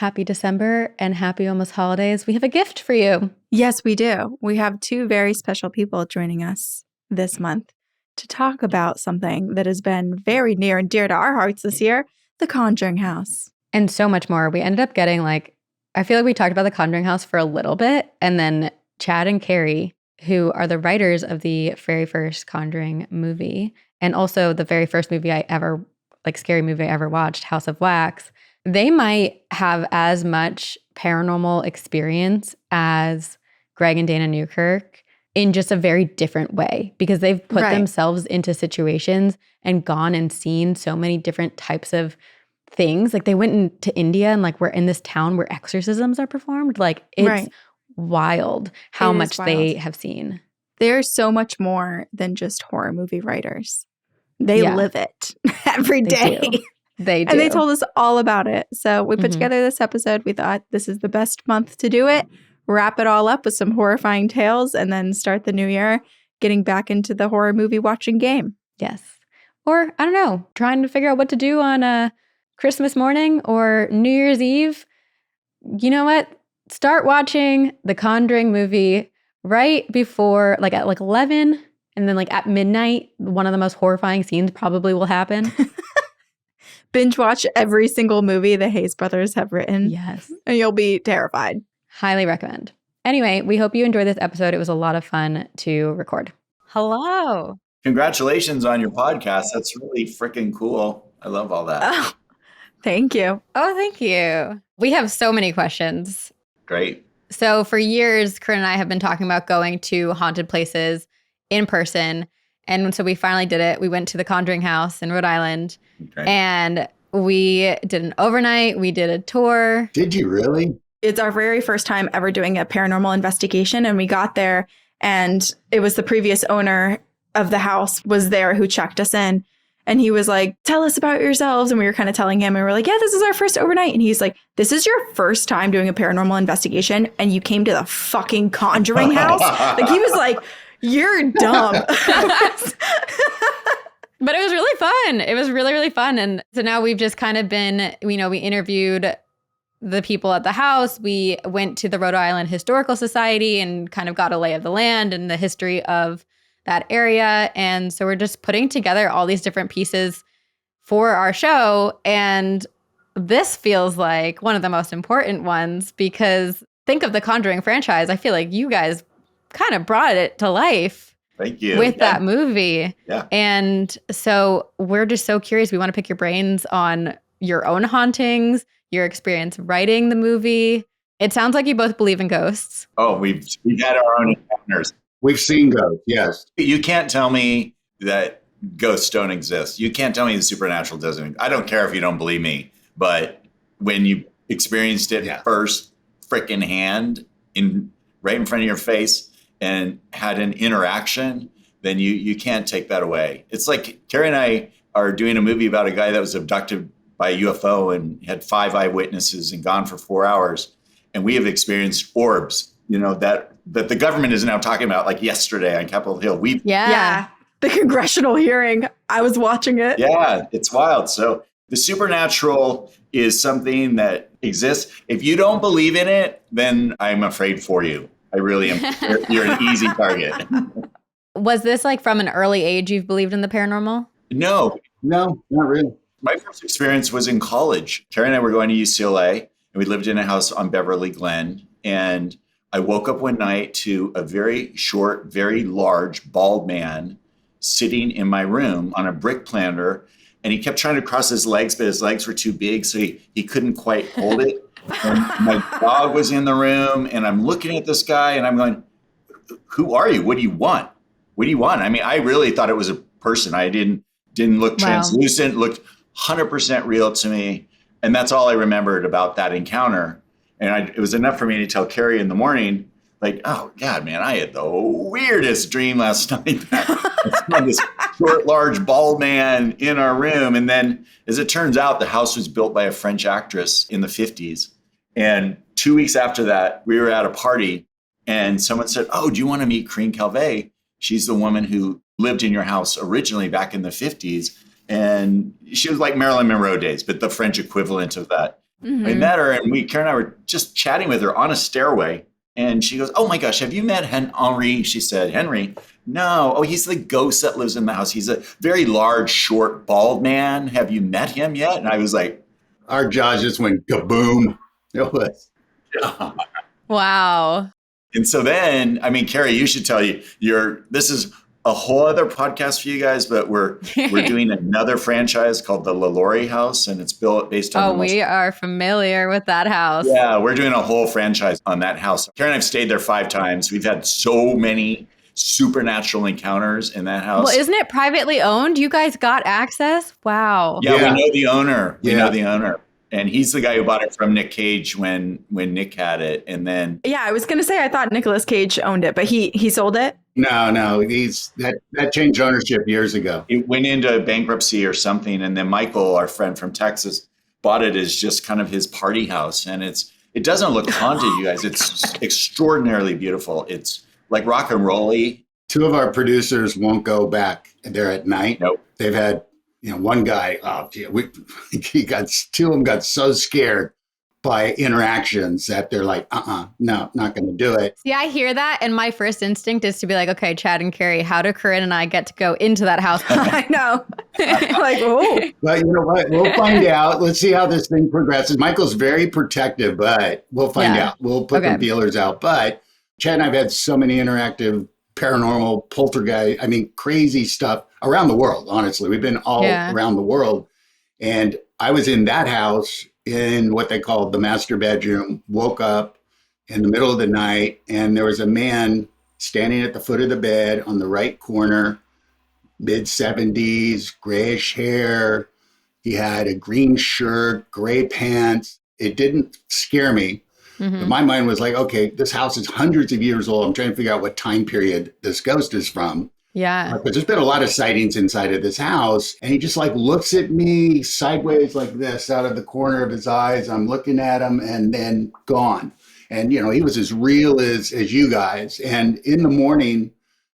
happy December and happy almost holidays. We have a gift for you. Yes, we do. We have two very special people joining us this month to talk about something that has been very near and dear to our hearts this year, the Conjuring house. And so much more. We ended up getting I feel like we talked about the Conjuring house for a little bit, and then Chad and Carey, who are the writers of the very first Conjuring movie, and also the very first movie I ever, scary movie I ever watched, House of Wax, they might have as much paranormal experience as Greg and Dana Newkirk in just a very different way, because they've put themselves into situations and gone and seen so many different types of things. They went into India and we're in this town where exorcisms are performed. It's wild how much they have seen. They're so much more than just horror movie writers. They live it every day. They do. And they told us all about it. So we put together this episode. We thought this is the best month to do it. Wrap it all up with some horrifying tales and then start the new year getting back into the horror movie watching game. Yes. Or, I don't know, trying to figure out what to do on a Christmas morning or New Year's Eve. You know what? Start watching the Conjuring movie right before, at 11, and then at midnight, one of the most horrifying scenes probably will happen. Binge watch every single movie the Hayes brothers have written. Yes. And you'll be terrified. Highly recommend. Anyway, we hope you enjoyed this episode. It was a lot of fun to record. Hello. Congratulations on your podcast. That's really freaking cool. I love all that. Oh, thank you. Oh, thank you. We have so many questions. Great. So for years, Corinne and I have been talking about going to haunted places in person. And so we finally did it. We went to the Conjuring house in Rhode Island. Okay. And we did an overnight. We did a tour. Did you really? It's our very first time ever doing a paranormal investigation. And we got there and it was the previous owner of the house was there who checked us in. And he was like, tell us about yourselves. And we were kind of telling him and we were like, yeah, this is our first overnight. And he's like, this is your first time doing a paranormal investigation. And you came to the fucking Conjuring house. He was like, you're dumb. But it was really fun. It was really, really fun. And so now we've just kind of been, we interviewed the people at the house. We went to the Rhode Island Historical Society and kind of got a lay of the land and the history of that area. And so we're just putting together all these different pieces for our show. And this feels like one of the most important ones because think of the Conjuring franchise. I feel like you guys kind of brought it to life. Thank you. With that movie. Yeah. And so we're just so curious. We want to pick your brains on your own hauntings, your experience writing the movie. It sounds like you both believe in ghosts. Oh, we've had our own encounters. We've seen ghosts, yes. You can't tell me that ghosts don't exist. You can't tell me the supernatural doesn't. I don't care if you don't believe me, but when you experienced it first freaking hand right in front of your face and had an interaction, then you can't take that away. It's like Carey and I are doing a movie about a guy that was abducted by a UFO and had 5 eyewitnesses and gone for 4 hours. And we have experienced orbs, that the government is now talking about, like yesterday on Capitol Hill. Yeah. The congressional hearing. I was watching it. Yeah, it's wild. So the supernatural is something that exists. If you don't believe in it, then I'm afraid for you. I really am. You're an easy target. Was this from an early age you've believed in the paranormal? No, not really. My first experience was in college. Carey and I were going to UCLA, and we lived in a house on Beverly Glen. And I woke up one night to a very short, very large, bald man sitting in my room on a brick planter. And he kept trying to cross his legs, but his legs were too big, so he couldn't quite hold it. And my dog was in the room, and I'm looking at this guy, and I'm going, who are you? What do you want? What do you want? I mean, I really thought it was a person. I didn't look translucent, looked 100% real to me. And that's all I remembered about that encounter. And it was enough for me to tell Carey in the morning, oh, God, man, I had the weirdest dream last night. This short, large, bald man in our room. And then, as it turns out, the house was built by a French actress in the 50s. And 2 weeks after that, we were at a party, and someone said, oh, do you want to meet Corinne Calvé? She's the woman who lived in your house originally back in the 50s. And she was like Marilyn Monroe days, but the French equivalent of that. Mm-hmm. I met her and Karen and I were just chatting with her on a stairway. And she goes, oh my gosh, have you met Henry? She said, Henry? No. Oh, he's the ghost that lives in the house. He's a very large, short, bald man. Have you met him yet? And I was like, our jaws just went kaboom. It was. Wow. And so then, I mean, Carey, you should tell this is a whole other podcast for you guys, but we're doing another franchise called the LaLaurie House, and it's based on. Oh, we are familiar with that house. Yeah, we're doing a whole franchise on that house. Carey and I've stayed there 5 times. We've had so many supernatural encounters in that house. Well, isn't it privately owned? You guys got access? Wow. Yeah, we know the owner. We Yeah. know the owner. And he's the guy who bought it from Nick Cage when Nick had it. And then Yeah, I was going to say I thought Nicolas Cage owned it, but he sold it. No, that changed ownership years ago. it went into bankruptcy or something. And then Michael, our friend from Texas, bought it as just kind of his party house. And it doesn't look haunted, you guys. It's extraordinarily beautiful. It's like rock and rolly. 2 of our producers won't go back there at night. Nope. They've had, one guy, 2 of them got so scared by interactions that they're like, no, not going to do it. See, I hear that, and my first instinct is to be like, okay, Chad and Carey, how do Corinne and I get to go into that house? I know. Like, oh. But you know what? We'll find out. Let's see how this thing progresses. Michael's very protective, but we'll find out. We'll put the feelers out. But Chad and I have had so many interactive paranormal poltergeist, crazy stuff around the world, honestly. We've been all around the world. And I was in that house in what they called the master bedroom, woke up in the middle of the night, and there was a man standing at the foot of the bed on the right corner, mid-70s, grayish hair. He had a green shirt, gray pants. It didn't scare me. Mm-hmm. But my mind was like, okay, this house is hundreds of years old. I'm trying to figure out what time period this ghost is from. Yeah. But there's been a lot of sightings inside of this house. And he just looks at me sideways like this out of the corner of his eyes. I'm looking at him and then gone. And, he was as real as you guys. And in the morning,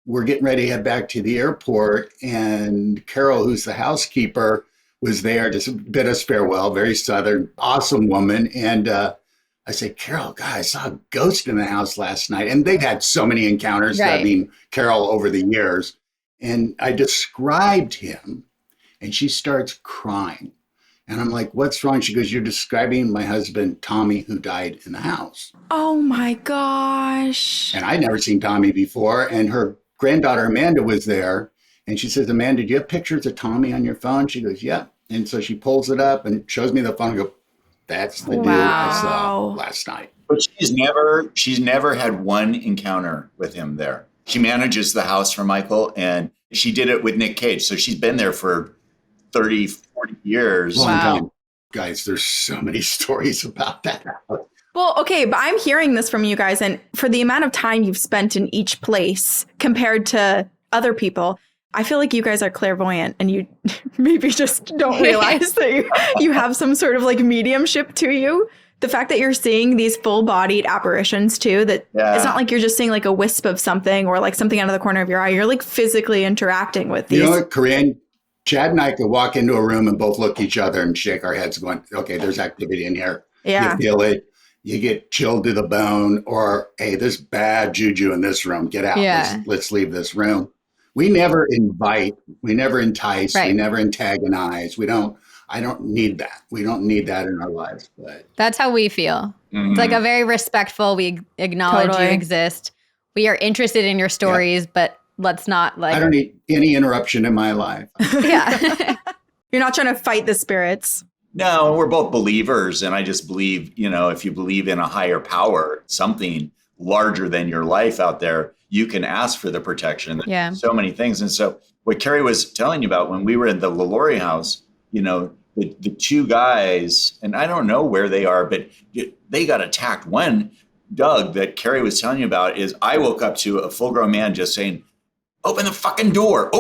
we're getting ready to head back to the airport. And Carol, who's the housekeeper, was there to bid us farewell. Very Southern, awesome woman. And I said, Carol, God, I saw a ghost in the house last night. And they've had so many encounters. Right. Carol over the years. And I described him and she starts crying. And I'm like, what's wrong? She goes, you're describing my husband, Tommy, who died in the house. Oh my gosh. And I'd never seen Tommy before. And her granddaughter, Amanda, was there. And she says, Amanda, do you have pictures of Tommy on your phone? She goes, yeah. And so she pulls it up and shows me the phone and go, that's the dude I saw last night. But she's never had one encounter with him there. She manages the house for Michael, and she did it with Nick Cage. So she's been there for 30, 40 years. Long time. Guys, there's so many stories about that. Well, okay, but I'm hearing this from you guys, and for the amount of time you've spent in each place compared to other people, I feel like you guys are clairvoyant and you maybe just don't realize that you have some sort of mediumship to you. The fact that you're seeing these full-bodied apparitions too, that it's not like you're just seeing a wisp of something or something out of the corner of your eye. You're physically interacting with these. You know what, Corinne? Chad and I could walk into a room and both look at each other and shake our heads going, okay, there's activity in here. Yeah. You feel it. You get chilled to the bone, or, hey, there's bad juju in this room. Get out. Yeah. Let's leave this room. We never invite, we never entice, Right. we never antagonize. I don't need that. We don't need that in our lives. But That's how we feel. Mhm. It's a very respectful, we acknowledge Totally. you exist. We are interested in your stories, but let's not I don't need any interruption in my life. yeah. You're not trying to fight the spirits. No, we're both believers. And I just believe, if you believe in a higher power, something larger than your life out there, you can ask for the protection. Yeah. So many things. And so what Carey was telling you about when we were in the LaLaurie house, the 2 guys, and I don't know where they are, but they got attacked. One, Doug, that Carey was telling you about, is I woke up to a full-grown man just saying, open the fucking door,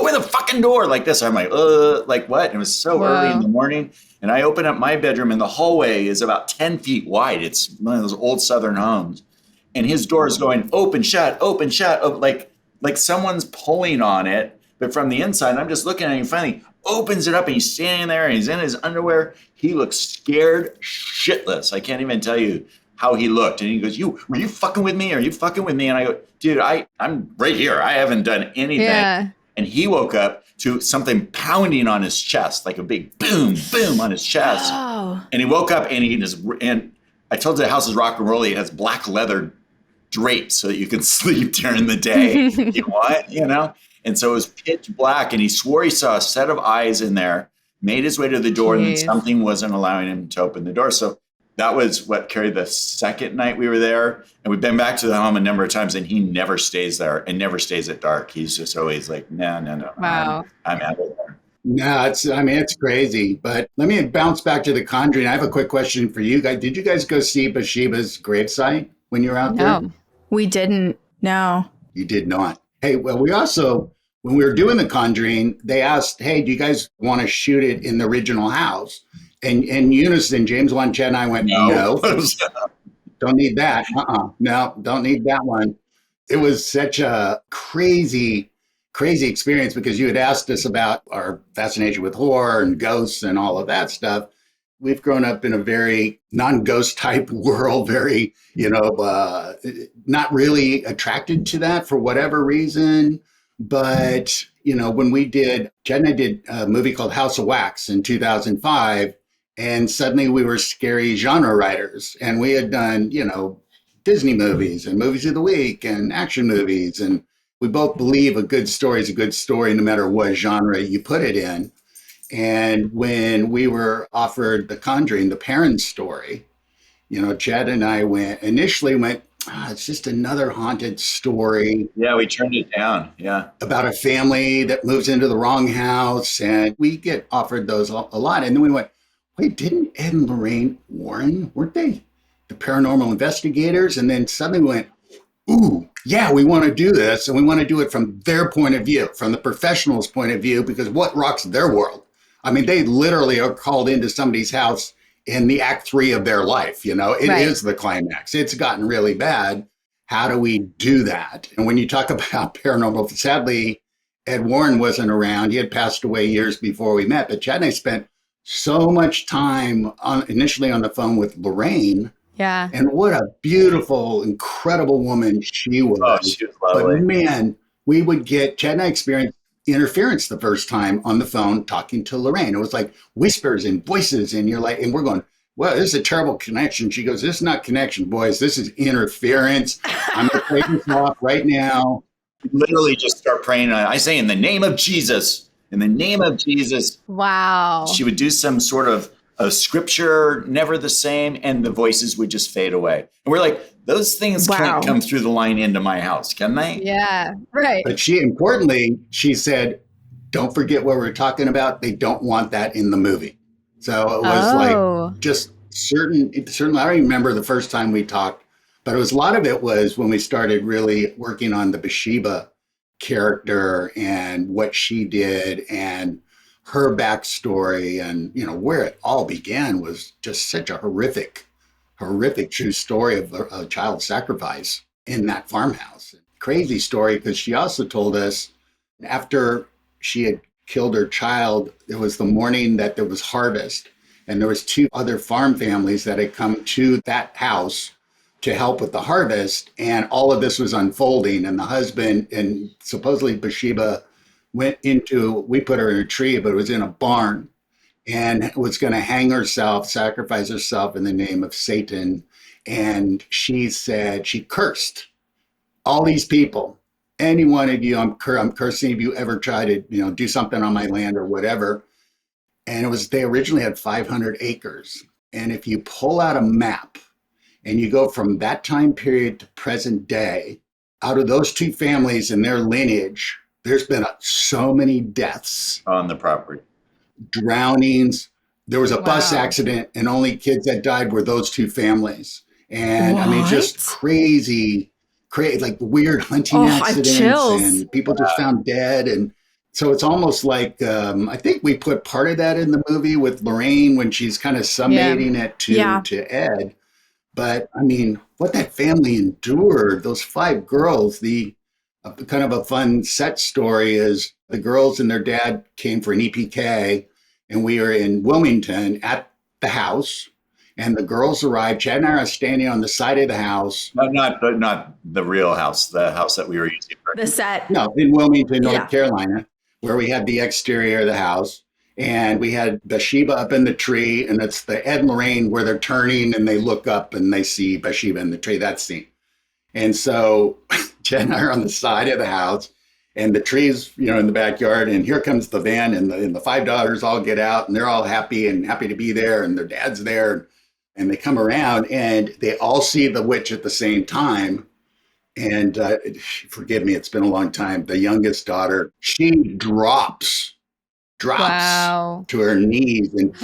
like this. I'm like what? And it was so early in the morning. And I open up my bedroom and the hallway is about 10 feet wide. It's one of those old Southern homes. And his door is going open, shut, like someone's pulling on it, but from the inside. And I'm just looking at it and finally, opens it up and he's standing there and he's in his underwear. He looks scared shitless. I can't even tell you how he looked. And he goes, were you fucking with me? Are you fucking with me? And I go, dude, I'm right here. I haven't done anything. Yeah. And he woke up to something pounding on his chest, like a big boom, boom on his chest. Oh. And he woke up and I told you the house is rock and rolly. It has black leather drapes so that you can sleep during the day if you want, you know? And so it was pitch black and he swore he saw a set of eyes in there, made his way to the door, and then something wasn't allowing him to open the door. So that was what, Carrie, the second night we were there. And we've been back to the home a number of times and he never stays there and never stays at dark. He's just always like, no. Wow. I'm out of there. No, it's crazy. But let me bounce back to The Conjuring. I have a quick question for you guys. Did you guys go see Bathsheba's gravesite when you were out there? No. We didn't. No. You did not. Hey, well, we also, when we were doing The Conjuring, they asked, hey, do you guys want to shoot it in the original house? And in unison, James, Juan, Chad, and I went, no. Don't need that. No, don't need that one. It was such a crazy experience because you had asked us about our fascination with horror and ghosts and all of that stuff. We've grown up in a very non-ghost type world, very, not really attracted to that for whatever reason. But, when Chad and I did a movie called House of Wax in 2005, and suddenly we were scary genre writers. And we had done, Disney movies and movies of the week and action movies. And we both believe a good story is a good story, no matter what genre you put it in. And when we were offered The Conjuring, the Perrin story, Chad and I initially went, it's just another haunted story. Yeah, we turned it down. Yeah. About a family that moves into the wrong house. And we get offered those a lot. And then we went, wait, didn't Ed and Lorraine Warren, weren't they the paranormal investigators? And then suddenly we went, ooh, yeah, we want to do this. And we want to do it from their point of view, from the professional's point of view, because what rocks their world? I mean, they literally are called into somebody's house in the act 3 of their life. It is the climax. It's gotten really bad. How do we do that? And when you talk about paranormal, sadly, Ed Warren wasn't around. He had passed away years before we met. But Chad and I spent so much time initially on the phone with Lorraine. Yeah. And what a beautiful, incredible woman she was. Oh, she was lovely. But man, we would get, Chad and I experienced interference the first time on the phone talking to Lorraine. It was like whispers and voices, and you're like, and we're going, well, this is a terrible connection. She goes, this is not connection, boys. This is interference. I'm going to take this off right now. Literally just start praying. I say, in the name of Jesus, in the name of Jesus. Wow. She would do some sort of scripture, never the same, and the voices would just fade away. And we're like, those things can't come through the line into my house, can they? Yeah, right. But she said, don't forget what we're talking about. They don't want that in the movie. So it was like just certainly, I don't remember the first time we talked, but a lot of it was when we started really working on the Bathsheba character and what she did and her backstory, and where it all began was just such a horrific true story of a child sacrifice in that farmhouse. Crazy story, because she also told us after she had killed her child, it was the morning that there was harvest, and there was 2 other farm families that had come to that house to help with the harvest, and all of this was unfolding, and the husband and supposedly Bathsheba we put her in a tree, but it was in a barn, and was going to hang herself, sacrifice herself in the name of Satan. And she said, she cursed all these people. Any one of you, I'm cursing if you ever try to, do something on my land or whatever. And they originally had 500 acres. And if you pull out a map and you go from that time period to present day, out of those 2 families and their lineage, there's been so many deaths on the property, drownings. There was a bus accident, and only kids that died were those 2 families. And what? I mean, just crazy, like weird hunting accidents, and people just found dead. And so it's almost like, I think we put part of that in the movie with Lorraine when she's kind of summating it to Ed. But I mean, what that family endured, those 5 girls, kind of a fun set story is the girls and their dad came for an EPK, and we were in Wilmington at the house, and the girls arrived. Chad and I are standing on the side of the house. Not the real house, the house that we were using for The set. No, in Wilmington, North Yeah. Carolina, where we had the exterior of the house. And we had Bathsheba up in the tree, and it's the Ed and Lorraine where they're turning and they look up and they see Bathsheba in the tree, that scene. And so Jen and I are on the side of the house, and the tree's, in the backyard, and here comes the van, and the five daughters all get out, and they're all happy to be there, and their dad's there, and they come around, and they all see the witch at the same time. And forgive me, it's been a long time. The youngest daughter, she drops Wow. to her knees and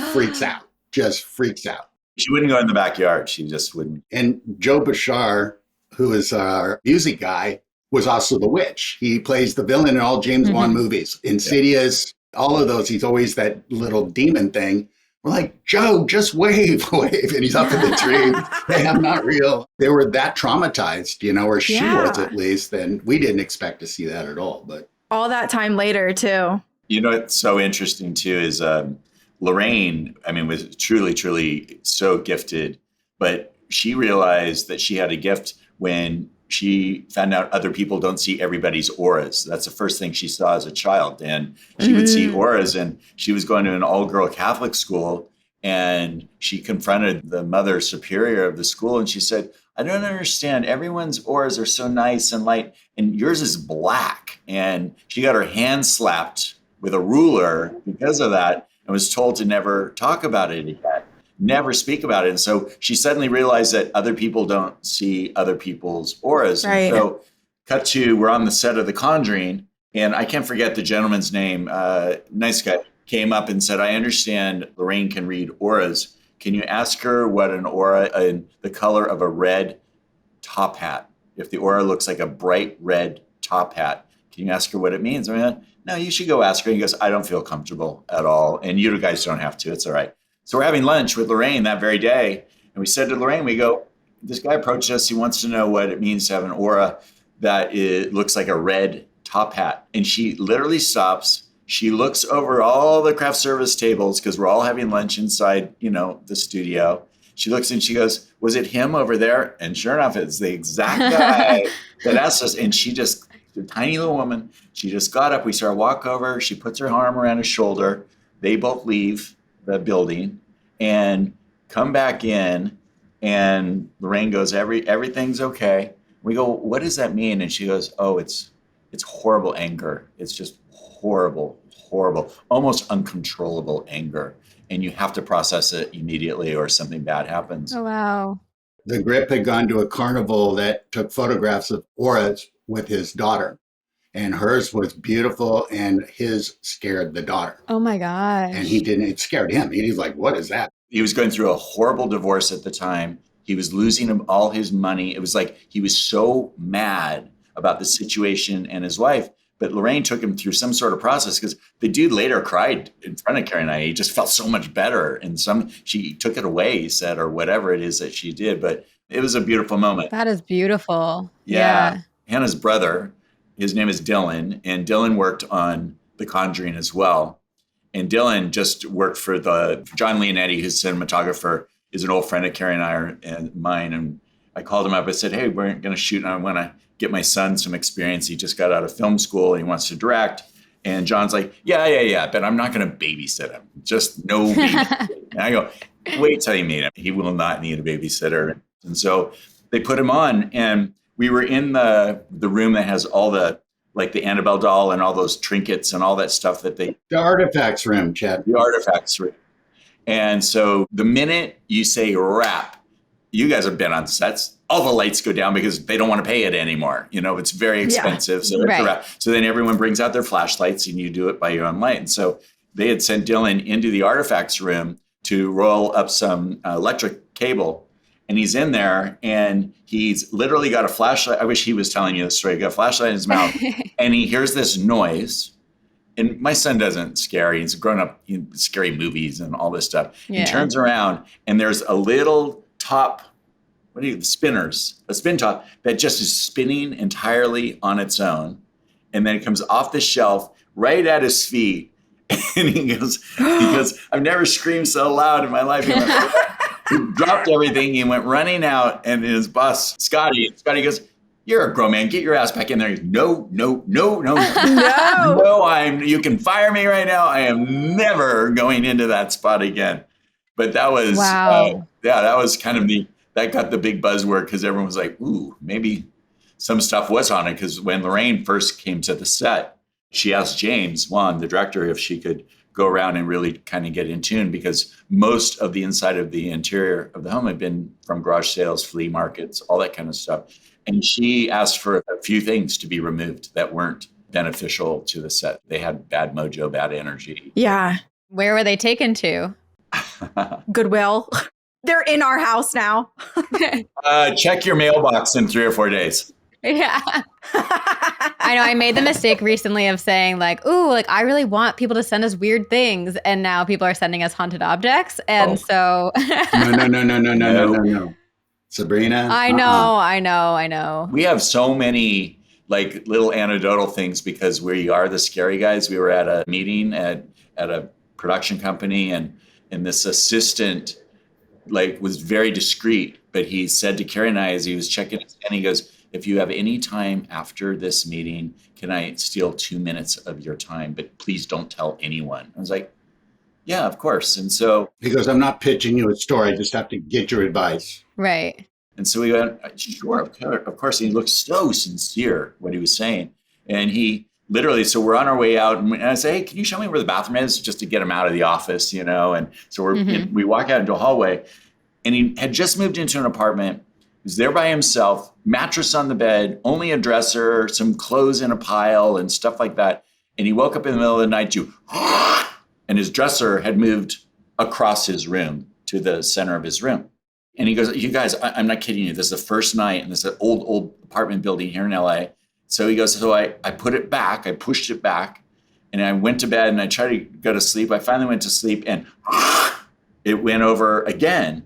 just freaks out. She wouldn't go in the backyard. She just wouldn't. And Joe Bashar, who is our music guy, was also the witch. He plays the villain in all James Bond movies, Insidious, all of those. He's always that little demon thing. We're like, Joe, just wave. And he's up in the tree. Hey, I'm not real. They were that traumatized, or she was at least. And we didn't expect to see that at all. But all that time later, too. What's so interesting, too, is Lorraine, was truly, truly so gifted. But she realized that she had a gift when she found out other people don't see everybody's auras. That's the first thing she saw as a child. And she would see auras. And she was going to an all-girl Catholic school. And she confronted the mother superior of the school. And she said, I don't understand. Everyone's auras are so nice and light. And yours is black. And she got her hand slapped with a ruler because of that, and was told to never talk about it again, never speak about it. And so she suddenly realized that other people don't see other people's auras. Right. And so cut to, we're on the set of The Conjuring, and I can't forget the gentleman's name, nice guy, came up and said, I understand Lorraine can read auras. Can you ask her what an aura, the color of a red top hat? If the aura looks like a bright red top hat, can you ask her what it means? No, you should go ask her. He goes, I don't feel comfortable at all. And you guys don't have to. It's all right. So we're having lunch with Lorraine that very day. And we said to Lorraine, this guy approached us. He wants to know what it means to have an aura that looks like a red top hat. And she literally stops. She looks over all the craft service tables because we're all having lunch inside, the studio. She looks and she goes, was it him over there? And sure enough, it's the exact guy that asked us. And she just, a tiny little woman, she just got up. We saw her walk over. She puts her arm around his shoulder. They both leave the building and come back in. And Lorraine goes, everything's okay. We go, what does that mean? And she goes, oh, it's horrible anger. It's just horrible, almost uncontrollable anger. And you have to process it immediately or something bad happens. Oh, wow. The Grip had gone to a carnival that took photographs of auras with his daughter. And hers was beautiful, and his scared the daughter. Oh, my gosh. And it scared him. He was like, what is that? He was going through a horrible divorce at the time. He was losing all his money. It was like he was so mad about the situation and his wife. But Lorraine took him through some sort of process because the dude later cried in front of Carey and I. He just felt so much better. And she took it away, he said, or whatever it is that she did. But it was a beautiful moment. That is beautiful. Yeah. Hannah's brother, his name is Dylan, and Dylan worked on The Conjuring as well. And Dylan just worked for John Leonetti, who's cinematographer, is an old friend of Carey and mine. And I called him up. I said, hey, we're going to shoot, and I want to get my son some experience. He just got out of film school and he wants to direct. And John's like, yeah, but I'm not going to babysit him. Just no babysitting. And I go, wait till you meet him. He will not need a babysitter. And so they put him on, and we were in the room that has all the Annabelle doll and all those trinkets and all that stuff The artifacts room, Chad. The artifacts room. And so the minute you say wrap, you guys have been on sets, all the lights go down because they don't want to pay it anymore. It's very expensive. Yeah. So, right. So then everyone brings out their flashlights and you do it by your own light. And so they had sent Dylan into the artifacts room to roll up some electric cable. And he's in there and he's literally got a flashlight. I wish he was telling you the story. He got a flashlight in his mouth and he hears this noise. And my son doesn't scare. He's grown up in scary movies and all this stuff. Yeah. He turns around and there's a little top what are you, the spinners, a spin top that just is spinning entirely on its own. And then it comes off the shelf right at his feet. And he goes, I've never screamed so loud in my life. He dropped everything. He went running out, and his boss, Scotty goes, "You're a grown man. Get your ass back in there." He goes, No. No, you can fire me right now. I am never going into that spot again. But that was, wow. That was kind of that got the big buzzword because everyone was like, ooh, maybe some stuff was on it. Because when Lorraine first came to the set, she asked James Wan, the director, if she could go around and really kind of get in tune, because most of the inside of the interior of the home had been from garage sales, flea markets, all that kind of stuff. And she asked for a few things to be removed that weren't beneficial to the set. They had bad mojo, bad energy. Yeah. Where were they taken to? Goodwill. They're in our house now. Check your mailbox in 3 or 4 days. Yeah. I know I made the mistake recently of saying like, ooh, like I really want people to send us weird things. And now people are sending us haunted objects. And so No. Sabrina. I know. We have so many like little anecdotal things because we are the scary guys. We were at a meeting at a production company, and this assistant like was very discreet, but he said to Carrie and I as he was checking us in, he goes, "If you have any time after this meeting, can I steal 2 minutes of your time? But please don't tell anyone." I was like, yeah, of course. And so He goes, "I'm not pitching you a story. I just have to get your advice." Right. And so we went, sure, of course. And he looked so sincere what he was saying. And he literally, so we're on our way out, and I say, "Hey, can you show me where the bathroom is?" Just to get him out of the office, you know? And so we walk out into a hallway, and he had just moved into an apartment. He was there by himself, mattress on the bed, only a dresser, some clothes in a pile and stuff like that. And he woke up in the middle of the night and his dresser had moved across his room to the center of his room. And he goes, "You guys, I'm not kidding you. This is the first night in this old apartment building here in LA." So he goes, "So I put it back, I pushed it back, and I went to bed and I tried to go to sleep. I finally went to sleep and it went over again."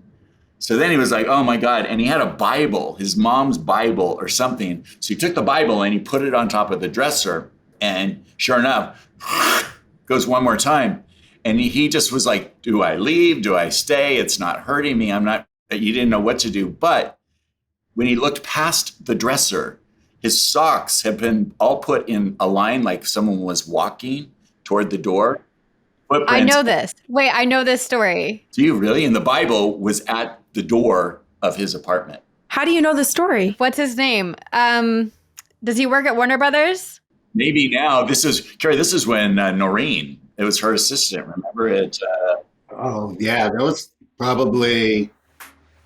So then he was like, "Oh my God." And he had a Bible, his mom's Bible or something. So he took the Bible and he put it on top of the dresser. And sure enough, goes one more time. And he just was like, "Do I leave? Do I stay? It's not hurting me. I'm not," he didn't know what to do. But when he looked past the dresser, his socks had been all put in a line like someone was walking toward the door. Footprints. I know this. Wait, I know this story. Do you really? And the Bible was at the door of his apartment. How do you know the story? What's his name? Does he work at Warner Brothers? Maybe now. Carrie, this is when Noreen, it was her assistant. Remember it? Oh, yeah. That was probably,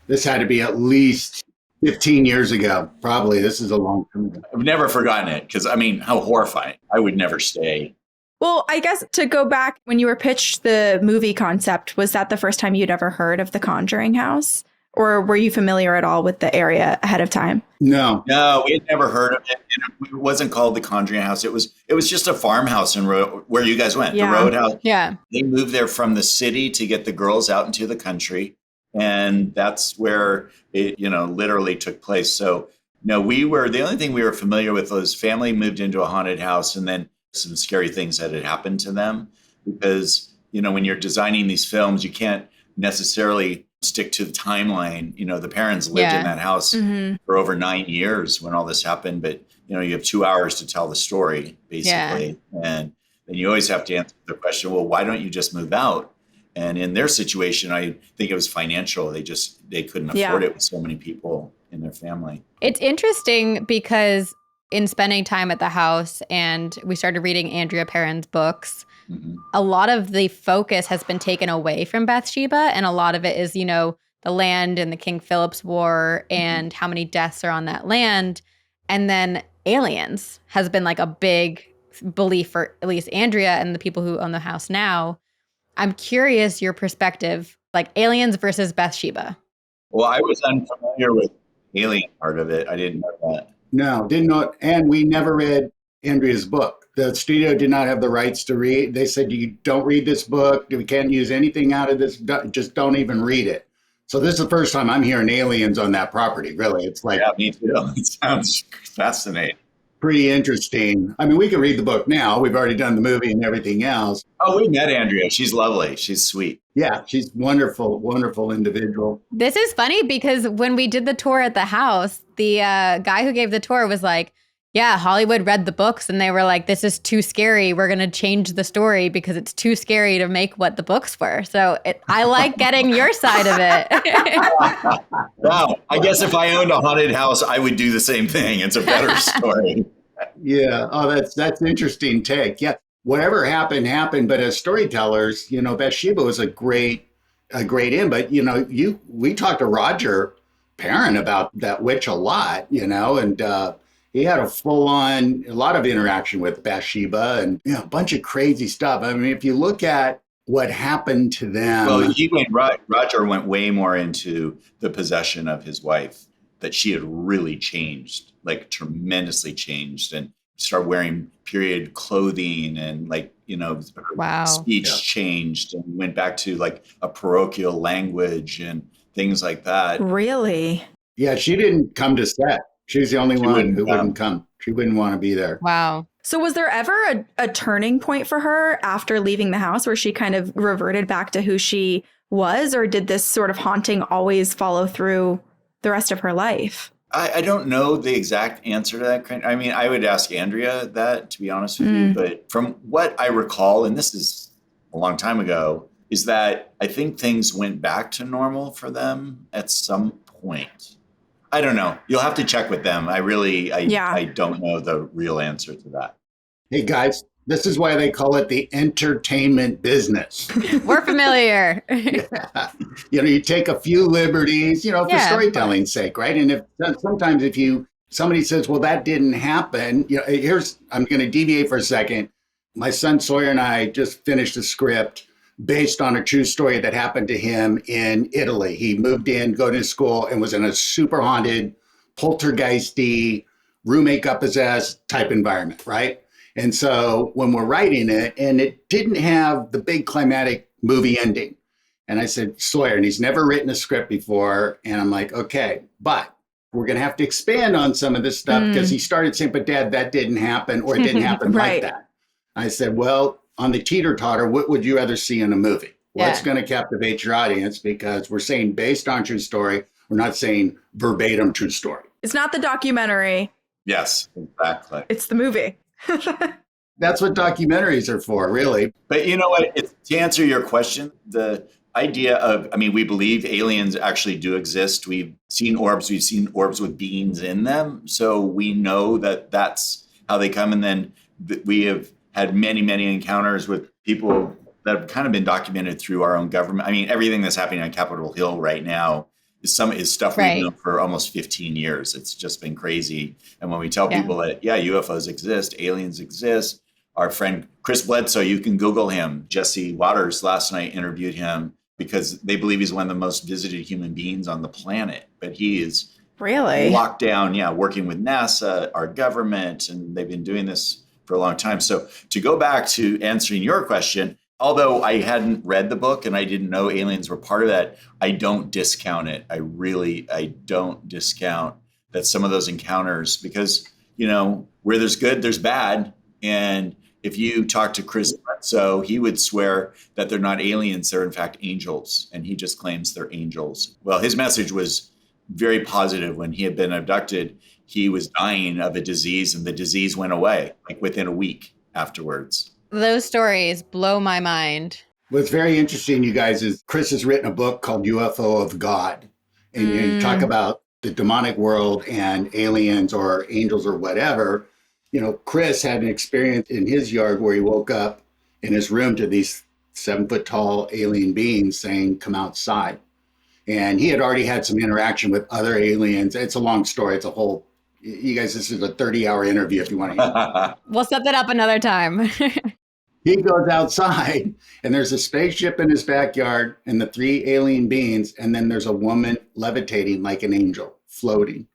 this had to be at least 15 years ago. Probably. This is a long time ago. I've never forgotten it because, I mean, how horrifying. I would never stay. Well, I guess to go back, when you were pitched the movie concept, was that the first time you'd ever heard of the Conjuring house? Or were you familiar at all with the area ahead of time? No, we had never heard of it. And it wasn't called the Conjuring house. It was just a farmhouse in where you guys went, Yeah. the Roadhouse. Yeah. They moved there from the city to get the girls out into the country. And that's where it, literally took place. So no, the only thing we were familiar with was family moved into a haunted house and then some scary things that had happened to them. Because, when you're designing these films, you can't necessarily stick to the timeline. The parents lived in that house for over 9 years when all this happened. But, you have 2 hours to tell the story, basically. Yeah. And then you always have to answer the question, well, why don't you just move out? And in their situation, I think it was financial. They couldn't afford it with so many people in their family. It's interesting because in spending time at the house and we started reading Andrea Perron's books, a lot of the focus has been taken away from Bathsheba. And a lot of it is, the land and the King Philip's War and how many deaths are on that land. And then aliens has been like a big belief for at least Andrea and the people who own the house now. I'm curious your perspective, like aliens versus Bathsheba. Well, I was unfamiliar with the alien part of it. I didn't know that. No, did not. And we never read Andrea's book. The studio did not have the rights to read. They said, "You don't read this book. We can't use anything out of this. Just don't even read it." So this is the first time I'm hearing aliens on that property, really. It's like Yeah, me too. It sounds fascinating. pretty interesting. I mean, we can read the book now. We've already done the movie and everything else. Oh, we met Andrea. She's lovely. She's sweet. Yeah, she's wonderful, wonderful individual. This is funny because when we did the tour at the house, the guy who gave the tour was like, yeah, Hollywood read the books and they were like, this is too scary. We're going to change the story because it's too scary to make what the books were. So I like getting your side of it. Wow. I guess if I owned a haunted house, I would do the same thing. It's a better story. Yeah. Oh, that's interesting take. Yeah. Whatever happened, happened. But as storytellers, Bathsheba was a great in. But, we talked to Roger Perrin about that witch a lot, and he had a lot of interaction with Bathsheba and a bunch of crazy stuff. I mean, if you look at what happened to them. Well, Roger went way more into the possession of his wife, that she had really changed, like tremendously changed, and started wearing period clothing and Wow. speech changed and went back to like a parochial language and things like that. Really? Yeah, she didn't come to set. She was the only one who wouldn't come. She wouldn't want to be there. Wow. So was there ever a turning point for her after leaving the house where she kind of reverted back to who she was? Or did this sort of haunting always follow through the rest of her life? I don't know the exact answer to that. I mean, I would ask Andrea that, to be honest with you. But from what I recall, and this is a long time ago, is that I think things went back to normal for them at some point. I don't know. You'll have to check with them. I don't know the real answer to that. Hey, guys, this is why they call it the entertainment business. We're familiar. You take a few liberties, for storytelling's sake, right? And sometimes somebody says, well, that didn't happen. I'm going to deviate for a second. My son Sawyer and I just finished a script based on a true story that happened to him in Italy. He moved in, go to school, and was in a super haunted, poltergeisty, roommate got possessed type environment, right? And so when we're writing it, and it didn't have the big climatic movie ending. And I said, Sawyer, and he's never written a script before. And I'm like, okay, but we're going to have to expand on some of this stuff because he started saying, but Dad, that didn't happen, or it didn't happen Right. like that. I said, well, on the teeter-totter, what would you rather see in a movie? What's going to captivate your audience? Because we're saying based on true story. We're not saying verbatim true story. It's not the documentary. Yes, exactly. It's the movie. That's what documentaries are for, really. But you know what? To answer your question, the idea of, we believe aliens actually do exist. We've seen orbs with beings in them. So we know that that's how they come. And then we have had many, many encounters with people that have kind of been documented through our own government. Everything that's happening on Capitol Hill right now is stuff we've known for almost 15 years. It's just been crazy. And when we tell people that, UFOs exist, aliens exist, our friend Chris Bledsoe, you can Google him. Jesse Waters last night interviewed him because they believe he's one of the most visited human beings on the planet. But he is Really locked down, working with NASA, our government, and they've been doing this for a long time. So to go back to answering your question, although I hadn't read the book and I didn't know aliens were part of that, I don't discount it. I don't discount that some of those encounters, because, where there's good, there's bad. And if you talk to Chris Bledsoe, he would swear that they're not aliens, they're in fact angels. And he just claims they're angels. Well, his message was very positive. When he had been abducted, he was dying of a disease and the disease went away like within a week afterwards. Those stories blow my mind. What's very interesting, you guys, is Chris has written a book called UFO of God. And you talk about the demonic world and aliens or angels or whatever. Chris had an experience in his yard where he woke up in his room to these 7-foot-tall alien beings saying, come outside. And he had already had some interaction with other aliens. It's a long story. It's a whole, you guys, this is a 30-hour interview if you want to. We'll set that up another time. He goes outside and there's a spaceship in his backyard and the 3 alien beings. And then there's a woman levitating like an angel floating.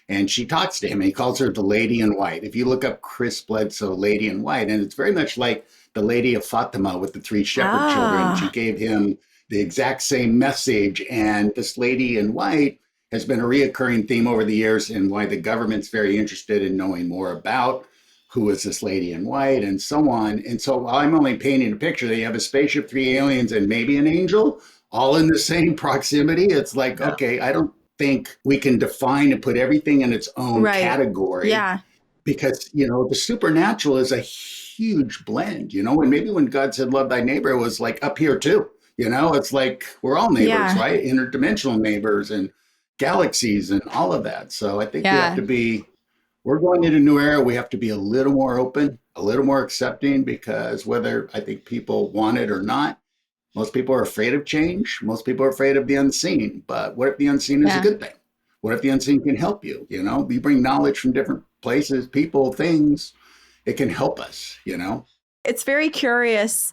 And she talks to him and he calls her the Lady in White. If you look up Chris Bledsoe, Lady in White, and it's very much like the Lady of Fatima with the 3 shepherd children. She gave him the exact same message. And this lady in white has been a reoccurring theme over the years, and why the government's very interested in knowing more about who is this lady in white and so on. And so while I'm only painting a picture that you have a spaceship, 3 aliens, and maybe an angel all in the same proximity, it's like, okay, I don't think we can define and put everything in its own category. Yeah. Because, the supernatural is a huge blend, and maybe when God said, love thy neighbor, it was like up here too. It's like we're all neighbors, right? Interdimensional neighbors and galaxies and all of that. So I think we have to be, we're going into a new era. We have to be a little more open, a little more accepting, because whether I think people want it or not, most people are afraid of change. Most people are afraid of the unseen. But what if the unseen is a good thing? What if the unseen can help you? You bring knowledge from different places, people, things. It can help us, It's very curious,